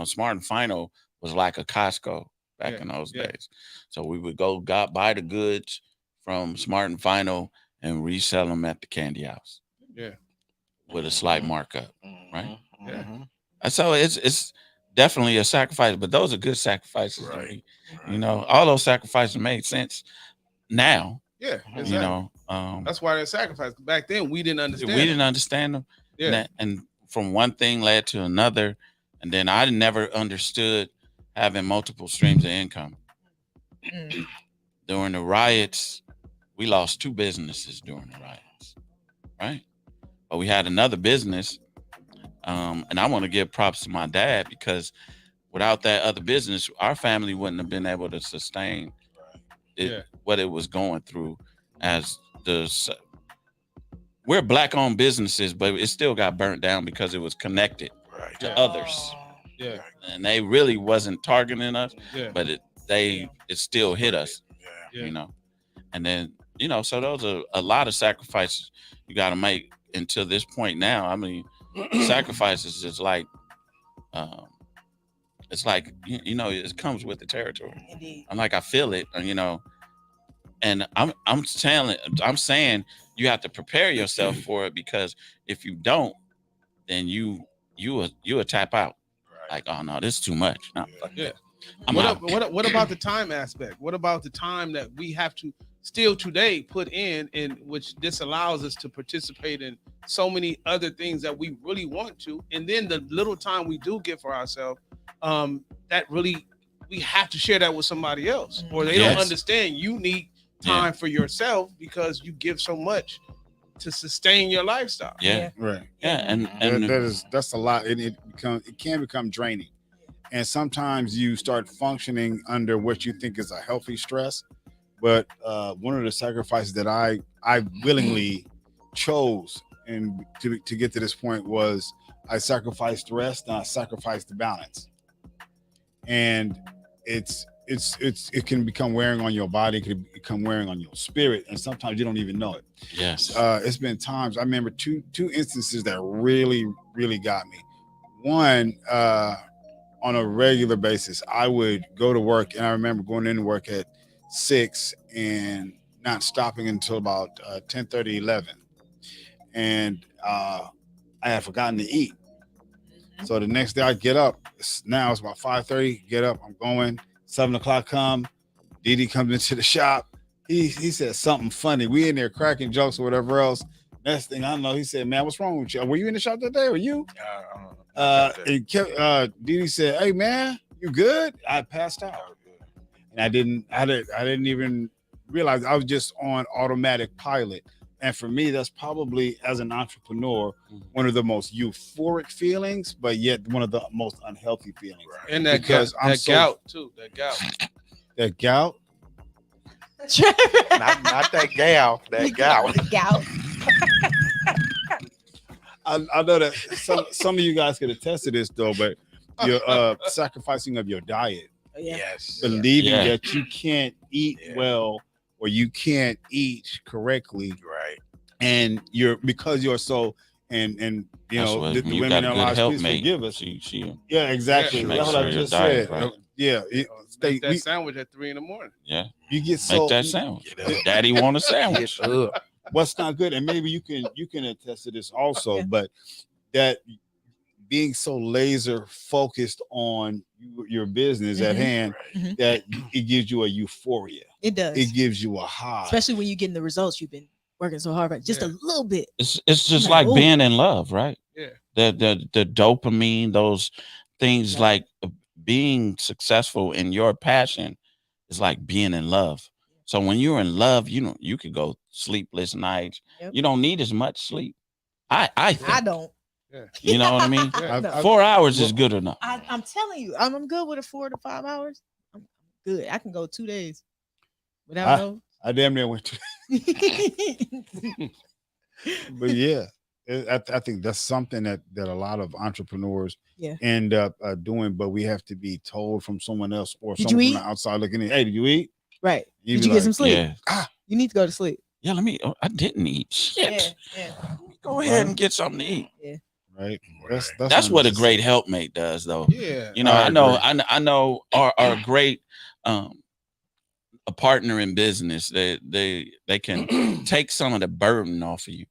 Smart and Final was like a Costco back in those days. So we would go buy the goods from Smart and Final and resell them at the candy house. Yeah. With a slight markup, right? Yeah. And so it's definitely a sacrifice, but those are good sacrifices. Right. All those sacrifices made sense now. Yeah, exactly. That's why they're sacrificed. Back then, we didn't understand. We didn't understand them. Yeah. And from one thing led to another, and then I never understood having multiple streams of income. During the riots, we lost 2 businesses during the riots, right? But we had another business, and I want to give props to my dad, because without that other business, our family wouldn't have been able to sustain what it was going through. We're Black-owned businesses, but it still got burnt down because it was connected to others. Yeah. And they really wasn't targeting us, but it still hit us, And then, so those are a lot of sacrifices you got to make until this point now. I mean, sacrifices is like, it's like, it comes with the territory. Indeed. I'm like, I feel it, and I'm saying you have to prepare yourself for it, because if you don't, then you you will tap out. Like, oh no, this is too much. No, fuck Yeah. that. I'm out. What about the time aspect? What about the time that we have to still today put in which this allows us to participate in so many other things that we really want to, and then the little time we do get for ourselves, that really we have to share that with somebody else, or they don't understand you need time for yourself because you give so much to sustain your lifestyle. Yeah. Right. Yeah. And That's a lot. It can become draining. And sometimes you start functioning under what you think is a healthy stress. But one of the sacrifices that I willingly chose and to get to this point was I sacrificed rest and I sacrificed the balance. And it can become wearing on your body, it can become wearing on your spirit, and sometimes you don't even know it. yes. It's been times, I remember two instances that really, really got me. One, on a regular basis, I would go to work, and I remember going into work at 6 and not stopping until about 10:30, 11. And I had forgotten to eat. So the next day I get up, now it's about 5:30, get up, I'm going, 7 o'clock come, Didi comes into the shop. He said something funny. We in there cracking jokes or whatever else. Next thing I know, he said, man, what's wrong with you? Were you in the shop that day or you? Didi said, hey man, you good? I passed out. And I didn't even realize I was just on automatic pilot. And for me, that's probably, as an entrepreneur, one of the most euphoric feelings, but yet one of the most unhealthy feelings. And that Because gout too. That gout. That gout. not that gal, that gal. Gout. I know that some of you guys can attest to this though, but you're sacrificing of your diet, Yes. believing that you can't eat well or you can't eat correctly, Right. and because you're so and you That's know what- the when you women got in a our good lives, please helpmate, forgive us. she Yeah, exactly. Yeah, make That's what I sure your just diet said. right. Yeah, Make that sandwich at 3 a.m. yeah. you get Make so that sandwich. Get up. Daddy want a sandwich. Get up. what's not good, and maybe you can attest to this also, but that being so laser focused on your business at hand Mhm. that it gives you a euphoria. It does. It gives you a high. Especially when you're getting the results you've been working so hard for. Just a little bit. It's just Like, like ooh. being in love, right? Yeah. The dopamine, those things Yeah. like being successful in your passion is like being in love. So when you're in love, you could go sleepless nights. Yep. You don't need as much sleep. I think. I don't. You know what I mean? Yeah. No. 4 hours is good enough. I'm telling you, I'm good with a 4 to 5 hours. I'm good. I can go 2 days without no. I damn near went to, but yeah, I think that's something that a lot of entrepreneurs end up doing. But we have to be told from someone else or Did someone you from the outside looking in. Hey, did you eat? Right. You Did be you get some sleep? Yeah. You need to go to sleep. Yeah, I didn't eat shit. Yeah. Go ahead and get something to eat. Right. That's what a great helpmate does, though. Yeah. You know, I know our great a partner in business. They can take some of the burden off of you.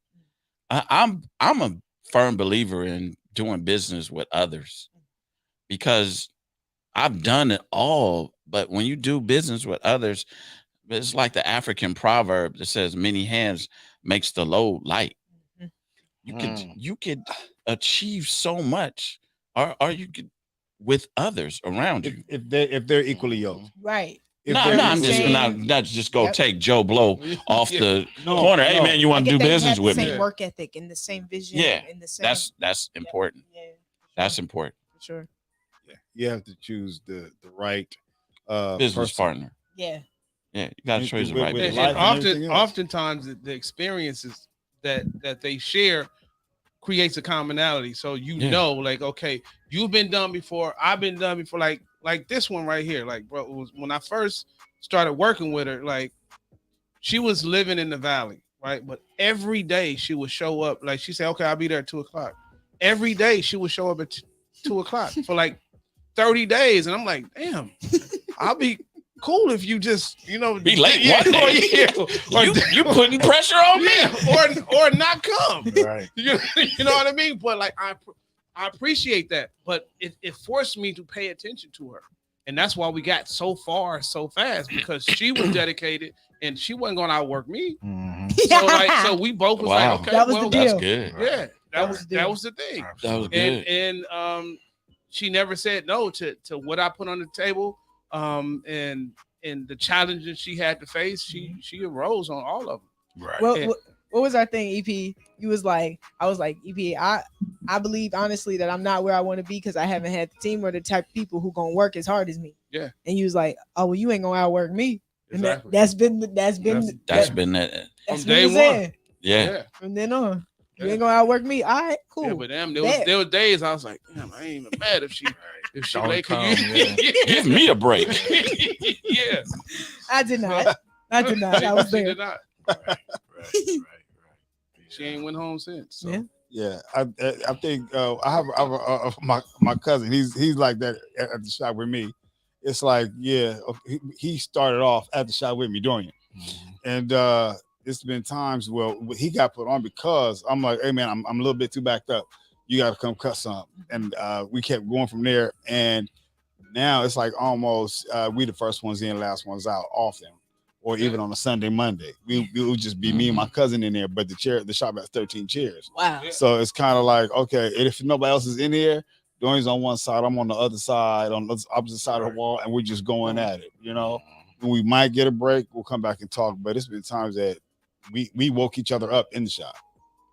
I'm a firm believer in doing business with others because I've done it all. But when you do business with others, it's like the African proverb that says, "Many hands makes the load light." You could achieve so much, or you could with others around you. if they're equally yoked. Right. If No, they're I'm equally just yoked. not just go take Joe Blow off the No, corner. Hey no. man, you want to do business with the me? same work ethic and the same vision. Yeah, and the same. that's important. Yeah. That's important. For sure. You have to choose the right Business person. partner. Yeah. Yeah, you got to choose the right with business. life And and everything else. oftentimes the experiences that they share creates a commonality. So know, like, okay, you've been done before, I've been done before, like this one right here. Like, bro, it was when I first started working with her, like she was living in the valley, right? But every day she would show up, like she said, okay, I'll be there at 2:00. Every day she would show up at 2:00 for like 30 days. And I'm like, damn, I'll be cool if you just, Be late one day. Or You putting pressure on me. or not come. Right. You know what I mean? But like I appreciate that, but it forced me to pay attention to her. And that's why we got so far so fast, because she was dedicated and she wasn't going to outwork me. So we both was Wow. like, okay, That was the well, deal. That's good. yeah, That was the deal. that was the thing. That was good. And she never said no to what I put on the table. And the challenges she had to face, she arose on all of them. Right. What was our thing, EP? You was like, I was like, EP, I believe honestly that I'm not where I want to be because I haven't had the team or the type of people who gonna work as hard as me. Yeah. And you was like, oh well, you ain't gonna outwork me. And Exactly. that's been That's been that. that's From day been the one. saying. Yeah. From then on, you Yeah. ain't gonna outwork me. All right, cool. Yeah, but there was days I was like, damn, I ain't even mad if she Don't late. come, Give me a break. Yeah. I did not. I did not. I was She there. did not. Right. She ain't went home since. So. Yeah. Yeah, I think I have my cousin. He's like that at the shop with me. It's like, yeah, he started off at the shop with me doing it, and it's been times where he got put on because I'm like, hey man, I'm a little bit too backed up. You got to come cut some, and we kept going from there. And now it's like almost we the first ones in, last ones out often. Or even on a Sunday, Monday, we would just be me and my cousin in there, but the shop has 13 chairs. Wow. So it's kind of like, okay, and if nobody else is in here, Dwayne's on one side, I'm on the other side, on the opposite side of the wall, and we're just going at it, you know. When we might get a break, we'll come back and talk. But it's been times that we woke each other up in the shop.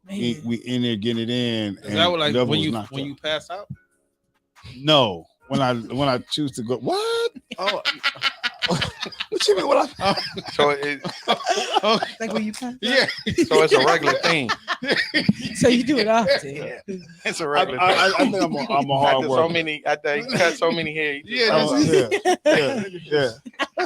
Man. We in there getting it in. Is that what, like when you pass out? No, when I choose to go, what? Oh, What you mean? What I? So it, Like when you pass. yeah. so it's a regular thing. So you do it often. It's a I regular thing. think I'm a hard After worker. so many, after you cut so many hair. You Yeah, just- Yeah.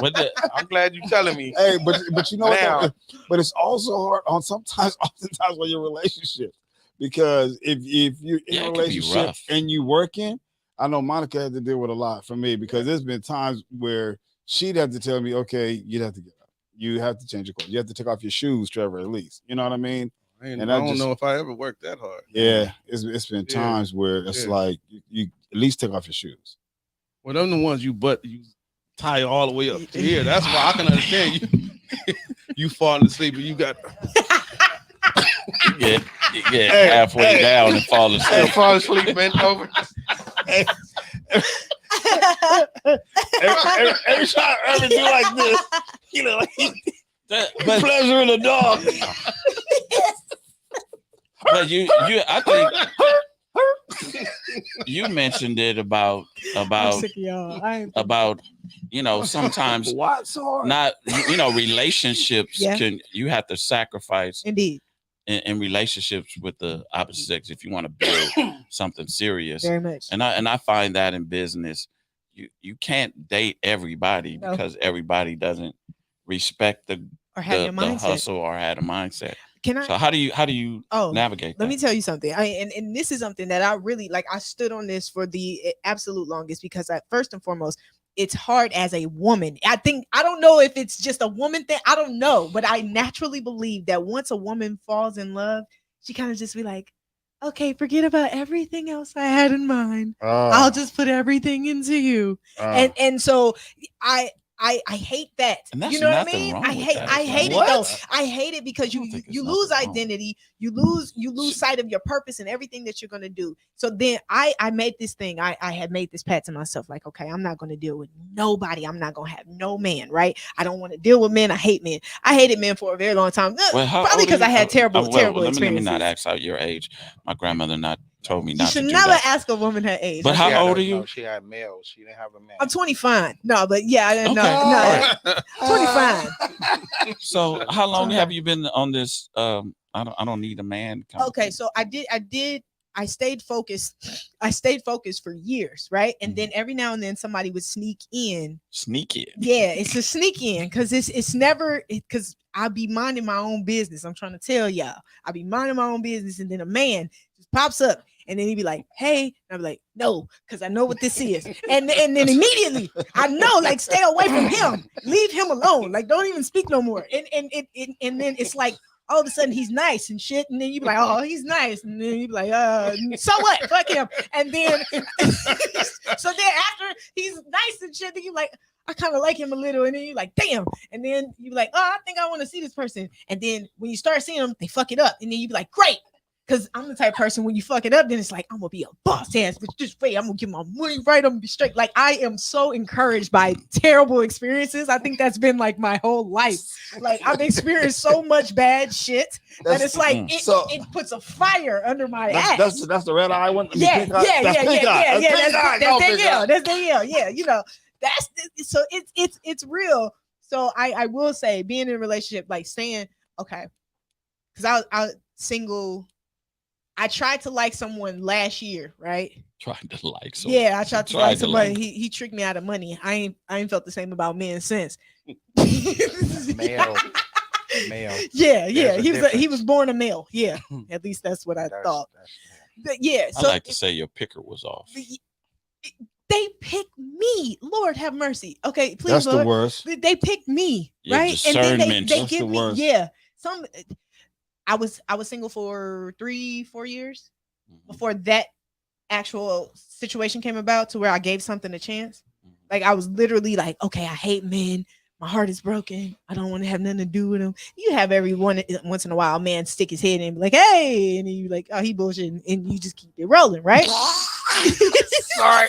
But I'm glad you're telling me. Hey, but you know Now. what? But it's also hard on oftentimes on your relationships, because if you're in Yeah, a it can be relationship rough. and you working, I know Monica had to deal with a lot for me, because there's been times where she'd have to tell me, okay, you'd have to get up, you have to change your clothes, you have to take off your shoes, Trevor, at least. You know what I mean? And And I I don't just- know if I ever worked that hard. Yeah, it's been Yeah. times where it's Yeah. like you at least take off your shoes. Well, them the ones you tie all the way up to here. That's why I can understand you. You falling asleep and you got you get Hey, halfway hey. down and fall Hey, asleep. fall asleep bent over. Every time I ever do like this, you know, But pleasure in the dog. I think you mentioned it about I'm sick of y'all. I ain't sometimes What's so hard? not relationships Yeah. you have to sacrifice indeed. in relationships with the opposite sex if you want to build something serious. Very much. And I find that in business, you can't date everybody No. because everybody doesn't respect the Or have your mindset. hustle or had a mindset. Can I? So how do you navigate Let that? me tell you something. And this is something that I really like. I stood on this for the absolute longest because first and foremost, it's hard as a woman. I don't know if it's just a woman thing. I don't know, but I naturally believe that once a woman falls in love, she kind of just be like, okay, forget about everything else I had in mind. I'll just put everything into you. And so I hate that. And that's you know what I nothing mean? wrong I with hate that. I hate What? it though. I hate it because I don't you think you there's lose nothing wrong. identity, you lose sight of your purpose and everything that you're gonna do. So then I made this thing. I had made this pact to myself, like, okay, I'm not gonna deal with nobody. I'm not gonna have no man, right? I don't want to deal with men. I hate men. I hated men for a very long time. Well, how Probably old are because I you? had terrible Let me experiences. not ask out your age. My grandmother told me You not to should do never that. ask a woman her age. But I how said, She had old a- are you? No, she had males. She didn't have a man. I'm 25. No, but yeah, I didn't Okay. know. 25. So how long have you been on this? I don't need a man. kind of Okay, thing? so I stayed focused. I stayed focused for years, right? And then every now and then somebody would sneak in. Sneak it. Yeah, it's a sneak in because it's never because I'll be minding my own business. I'm trying to tell y'all. I'll be minding my own business, and then a man just pops up. And then he'd be like, hey, and I'd be like, no, because I know what this is. And then immediately I know, like, stay away from him. Leave him alone. Like, don't even speak no more. And then it's like all of a sudden he's nice and shit, and then you be like, oh, he's nice, and then you be like, so what? Fuck him. And then so then after he's nice and shit, then you like, I kind of like him a little, and then you're like, damn. And then you be like, oh, I think I want to see this person. And then when you start seeing them, they fuck it up. And then you be like, great. Because I'm the type of person, when you fuck it up, then it's like, I'm gonna be a boss ass bitch this way. I'm gonna get my money right. I'm gonna be straight. Like, I am so encouraged by terrible experiences. I think that's been like my whole life. Like, I've experienced so much bad shit that it's like it puts a fire under my ass. That's the red eye one. Yeah. That's Danielle. Yeah, you know, so it's real. So I will say, being in a relationship, like staying okay, because I was single. I tried to like someone last year, right? Tried to like someone. Yeah, I tried to like somebody. He tricked me out of money. I ain't felt the same about men since. Male. Yeah. He was born a male. Yeah, at least that's what I thought. But yeah, so I like to say your picker was off. They picked me. Lord have mercy. Okay, please. That's Lord. the worst. They picked me, Your right? And then they That's give the me worst. some. I was single for 3-4 years before that actual situation came about, to where I gave something a chance. Like, I was literally like, okay, I hate men. My heart is broken. I don't want to have nothing to do with them. You have every once in a while, a man stick his head in and be like, hey, and you like, oh, he bullshit, and you just keep it rolling, right? Sorry.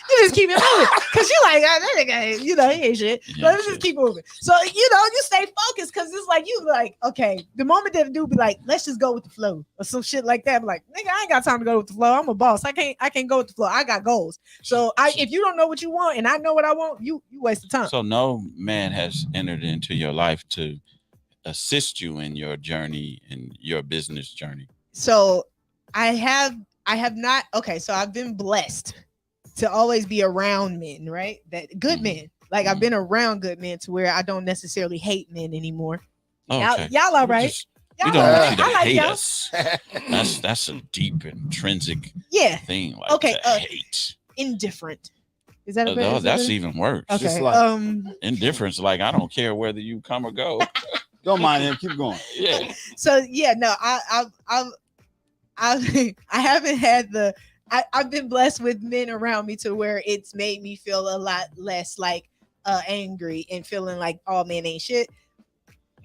You just keep it moving, because you're like, oh, that nigga, you know, he ain't shit. So let's just keep moving. So, you know, you stay focused, because it's like, you like, okay, the moment that a dude be like, let's just go with the flow, or some shit like that, I'm like, nigga, I ain't got time to go with the flow. I'm a boss. I can't go with the flow. I got goals. So if you don't know what you want and I know what I want, you waste the time. So no man has entered into your life to assist you in your journey, in your business journey. So I have not. Okay, so I've been blessed to always be around men, right? That good men. Like, I've been around good men to where I don't necessarily hate men anymore. Okay. Y'all all right? We don't want you to I like hate y'all. us. That's a deep intrinsic thing. Like, Okay. hate. Indifferent. Is that a No, that's even worse. Okay. Just like, Indifference, like, I don't care whether you come or go. don't mind him. Keep going. Yeah. So yeah, no, I haven't had the. I've been blessed with men around me to where it's made me feel a lot less like angry and feeling like all men ain't shit.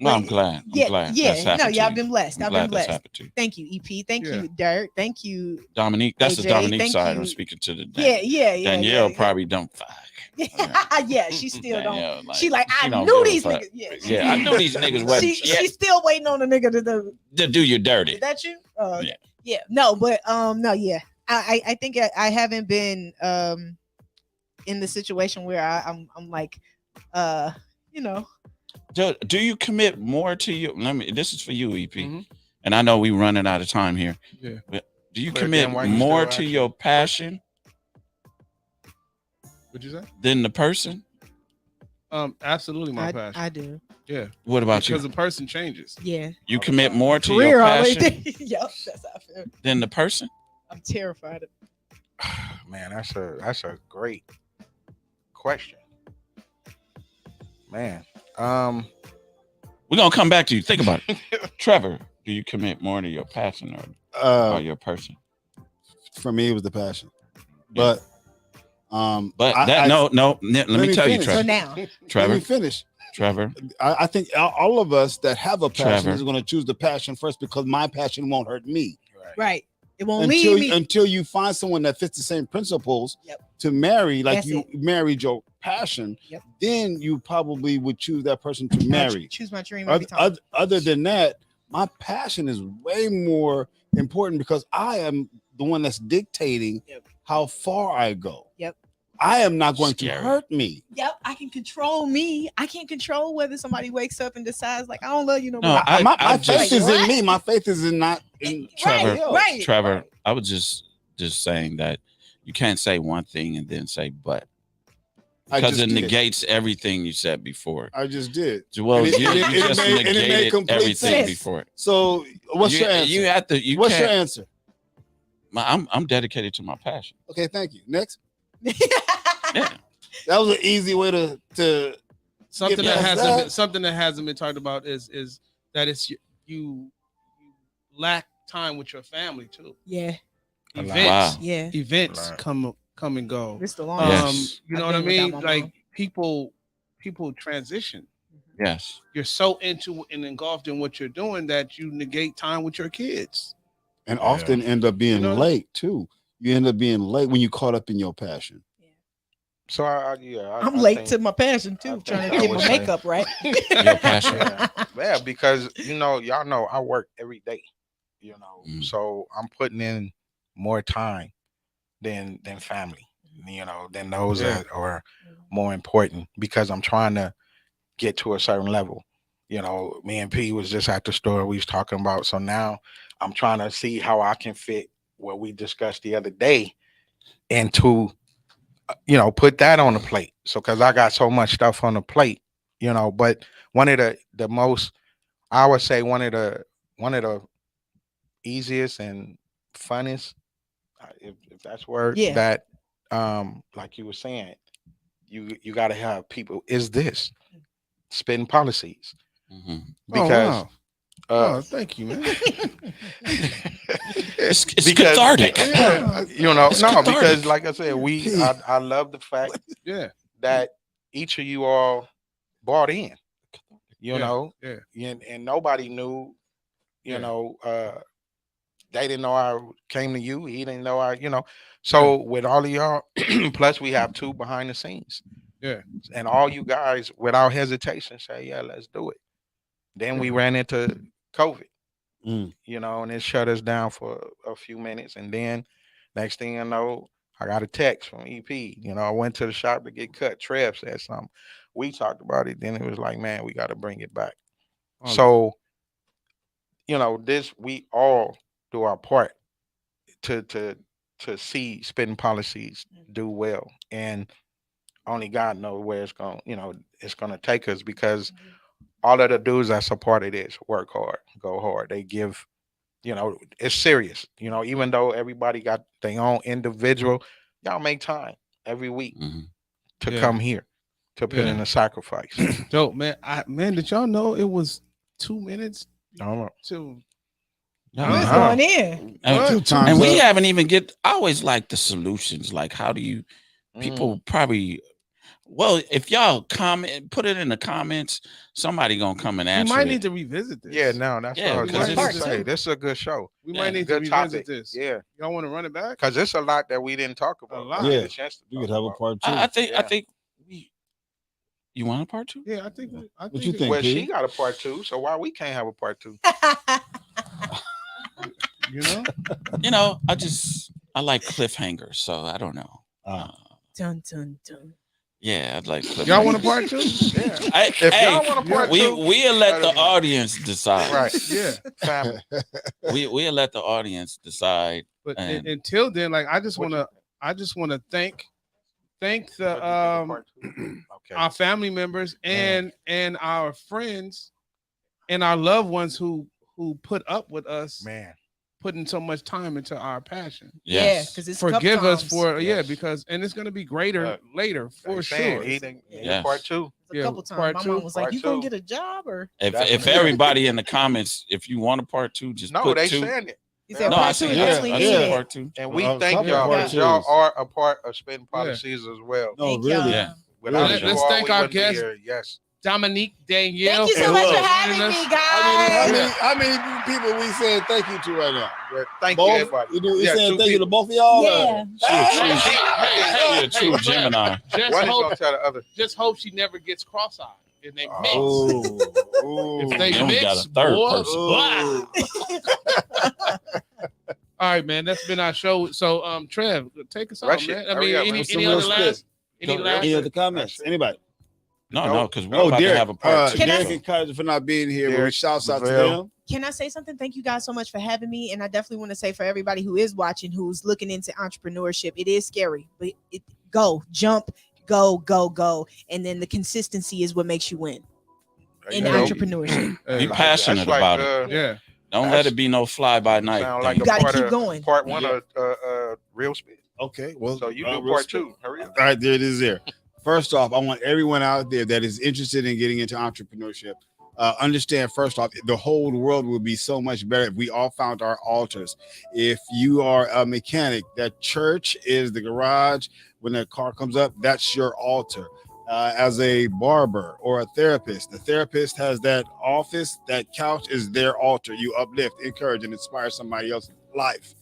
Well, I'm glad. I'm glad. Yeah. No, y'all been blessed. I've been blessed. To you. Thank you, EP. Thank you, Dirk. Thank you, Dominique. That's AJ, the Dominique thank side. you. I'm speaking to the Danielle probably don't fuck. Yeah, she still Danielle, don't. Like, She like, I don't knew give a these fuck. niggas. Yeah, I knew these niggas wasn't She's still waiting on the nigga to do you dirty. Is that you? Yeah. Yeah. No, but no, yeah. I think I haven't been in the situation where I'm like you know. Do you commit more to you? This is for you, EP. And I know we running out of time here. Yeah. But do you But commit then why you more still to asking? your passion What'd you say? than the person? Absolutely, my passion. I do. Yeah. What about Because you? the person changes. Yeah. You commit more to Career your always. passion Yep, that's how I feel. than the person? I'm terrified of. Man, that's a great question. Man. We're gonna come back to you. Think about it. Trevor, do you commit more to your passion or your person? For me, it was the passion. Yeah. But let me tell you, finish. Trevor. For now. Trevor, Let me finish. Trevor. I think all of us that have a passion Trevor. is going to choose the passion first, because my passion won't hurt me. Right. It won't leave me. Until you find someone that fits the same principles to marry, like you married your passion, then you probably would choose that person to marry. Choose my dream every time. Other than that, my passion is way more important, because I am the one that's dictating how far I go. Yep. I am not going to hurt me. Yep, I can control me. I can't control whether somebody wakes up and decides like, I don't love you no more. No, My faith is in me. My faith is in not in Trevor. Right. Trevor, I was just saying that you can't say one thing and then say but, because it negates everything you said before. I just did. Well, And you just negated complete everything sense. before. So what's your answer? What's your answer? I'm dedicated to my passion. Okay, thank you. Next. Yeah. That was an easy way to Something get that past hasn't that. been, something that hasn't been talked about is that it's you lack time with your family too. Yeah. A lot. Events, Wow. Yeah. events Right. come and go. It's the longest. Yes. You know I've what I been without mean? my Like mom. people transition. Yes. You're so into and engulfed in what you're doing that you negate time with your kids. And Yeah. often end up being You know? late too. You end up being late when you caught up in your passion. So I'm I late think- to my passion I too, think trying to I get would my say- makeup right. Your passion. Yeah, because y'all know I work every day. Mm. So I'm putting in more time than family. Than those Yeah. that are more important because I'm trying to get to a certain level. Me and P was just at the store we was talking about. So now I'm trying to see how I can fit what we discussed the other day into put that on the plate. So because I got so much stuff on the plate, but one of the most, I would say one of the easiest and funnest, if that's word, Yeah. that like you were saying, you got to have people, is this Spitt'n Pollaseedz. Mhm. Because Oh, thank you, man. It's because- cathartic. Yeah. no, cathartic. because like I said, I love the fact Yeah. that each of you all bought in, Yeah. and nobody knew, Yeah. they didn't know I came to you. He didn't know So with all of y'all, plus we have two behind the scenes. Yeah. And all you guys, without hesitation, say, yeah, let's do it. Then we ran into COVID, Mm. and it shut us down for a few minutes. And then next thing I know, I got a text from EP. I went to the shop to get cut. Trev said something. We talked about it. Then it was like, man, we got to bring it back. Oh, So, we all do our part to see Spitt'n Pollaseedz do well. And only God knows where it's gonna take us, because all of the dudes that's a part of this work hard, go hard. They give, it's serious. Even though everybody got their own individual, y'all make time every week Mhm. to Yeah. come here to put Yeah. in a sacrifice. Dope, man. Did y'all know it was 2 minutes I don't know. to No, What's no. going in? And, Two times and we up. haven't even I always like the solutions. Like, how do you people probably, well, if y'all comment, put it in the comments, somebody gonna come and we answer might it. need to revisit this. Yeah, no, that's Yeah, what I was because just it's- gonna say. This is a good show. We Yeah. might need to Good revisit topic. this. Yeah, Y'all want to run it back? because it's a lot that we didn't talk about. A lot. We didn't Yeah. get a chance to You talk could have a about. part two. I think Yeah. you want a part two? Yeah, I think. I What you it- think? Well, P? she got a part two, so why we can't have a part two? You know. I like cliffhangers, so I don't know. Dun dun dun. Yeah, I'd like cliffhangers. Y'all want a part two? Yeah. If y'all want a part two, we'll let the let us know. audience decide. Right. Yeah. Family. We'll let the audience decide. But And- until then, like I just What you want to thank What you think the of part two? Okay. our family members and our friends and our loved ones who put up with us Man. putting so much time into our passion. Yeah, Yes. because it's a couple Forgive us times. for Yes. because it's going to be greater Look, later They for saying sure. he didn't Yes. part two. It's a Yeah, couple times. part My two. mom was like, Part "You gonna two. get a job or?" If Definitely. everybody in the comments, if you want a part two, just No, put they two. saying it. He said, No, "Part I two see. is yeah, definitely I yeah. see needed." part two. And we Well, a thank couple y'all part because y'all twos. are a part of Spitt'n Pollaseedz as well. No, Thank really. y'all. Yeah. Without Really. you Let's all, thank we our wouldn't be guests. here. Yes. Dominique Danielle. Thank you so And much look, for having joining me, us. guys. How many people we saying thank you to right now? But thank Both? you, everybody. We Yeah, saying two thank you to people. both of y'all? Yeah. She a true Gemini. Just One is hope, gonna tell the other. just hope she never gets cross-eyed and they mix. Oh, If they Then we mix, got a third boy, person. blah. All right, man. That's been our show. So, Trev, take us Rush off, it. man. I Hurry mean, up, man. any Some other real last? spit. Any Go, last? Any other comments? That's it. Anybody? No, because we're Oh, about Derek. to have a part two. Can I- Derek and Kaiser for not being here. But Derek, shouts out to Lavelle. them. Can I say something? Thank you guys so much for having me. And I definitely want to say for everybody who is watching, who's looking into entrepreneurship, it is scary, but jump, go. And then the consistency is what makes you win in Hey. entrepreneurship. Be Hey, passionate That's like, about it. yeah. Don't let it be no fly by night sound thing. like You a got to part keep of going. part one Yeah. of Real Spit. Okay, well, So you do real part spit. two. Hurry up. All right, there it is. There. First off, I want everyone out there that is interested in getting into entrepreneurship. understand first off, the whole world would be so much better if we all found our altars. If you are a mechanic, that church is the garage. When a car comes up, that's your altar. As a barber or a therapist, the therapist has that office, that couch is their altar. You uplift, encourage, and inspire somebody else's life.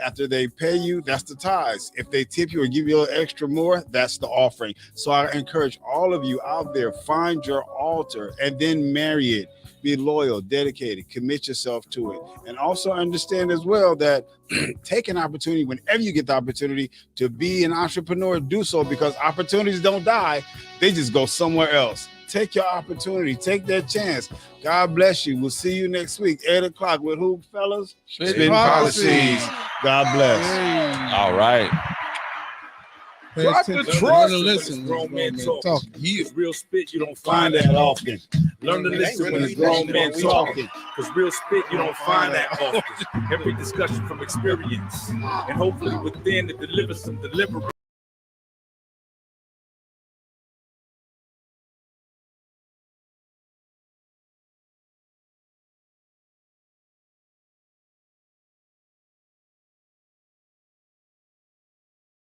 After they pay you, that's the tithes. If they tip you or give you a little extra more, that's the offering. So I encourage all of you out there, find your altar and then marry it. Be loyal, dedicated, commit yourself to it. And also understand as well that take an opportunity whenever you get the opportunity to be an entrepreneur, do so, because opportunities don't die. They just go somewhere else. Take your opportunity. Take that chance. God bless you. We'll see you next week, 8 o'clock with who, fellas? Spitt'n Pollaseedz. God bless. All right. Pay Drop the attention. truck. Learn to listen. Grown men Talk. talking. Yeah. Cause real spit you don't Find find that that often. Learn to listen when it's grown men talking. Cause real spit you don't find that often. Every discussion from experience. And hopefully within it delivers some deliverance.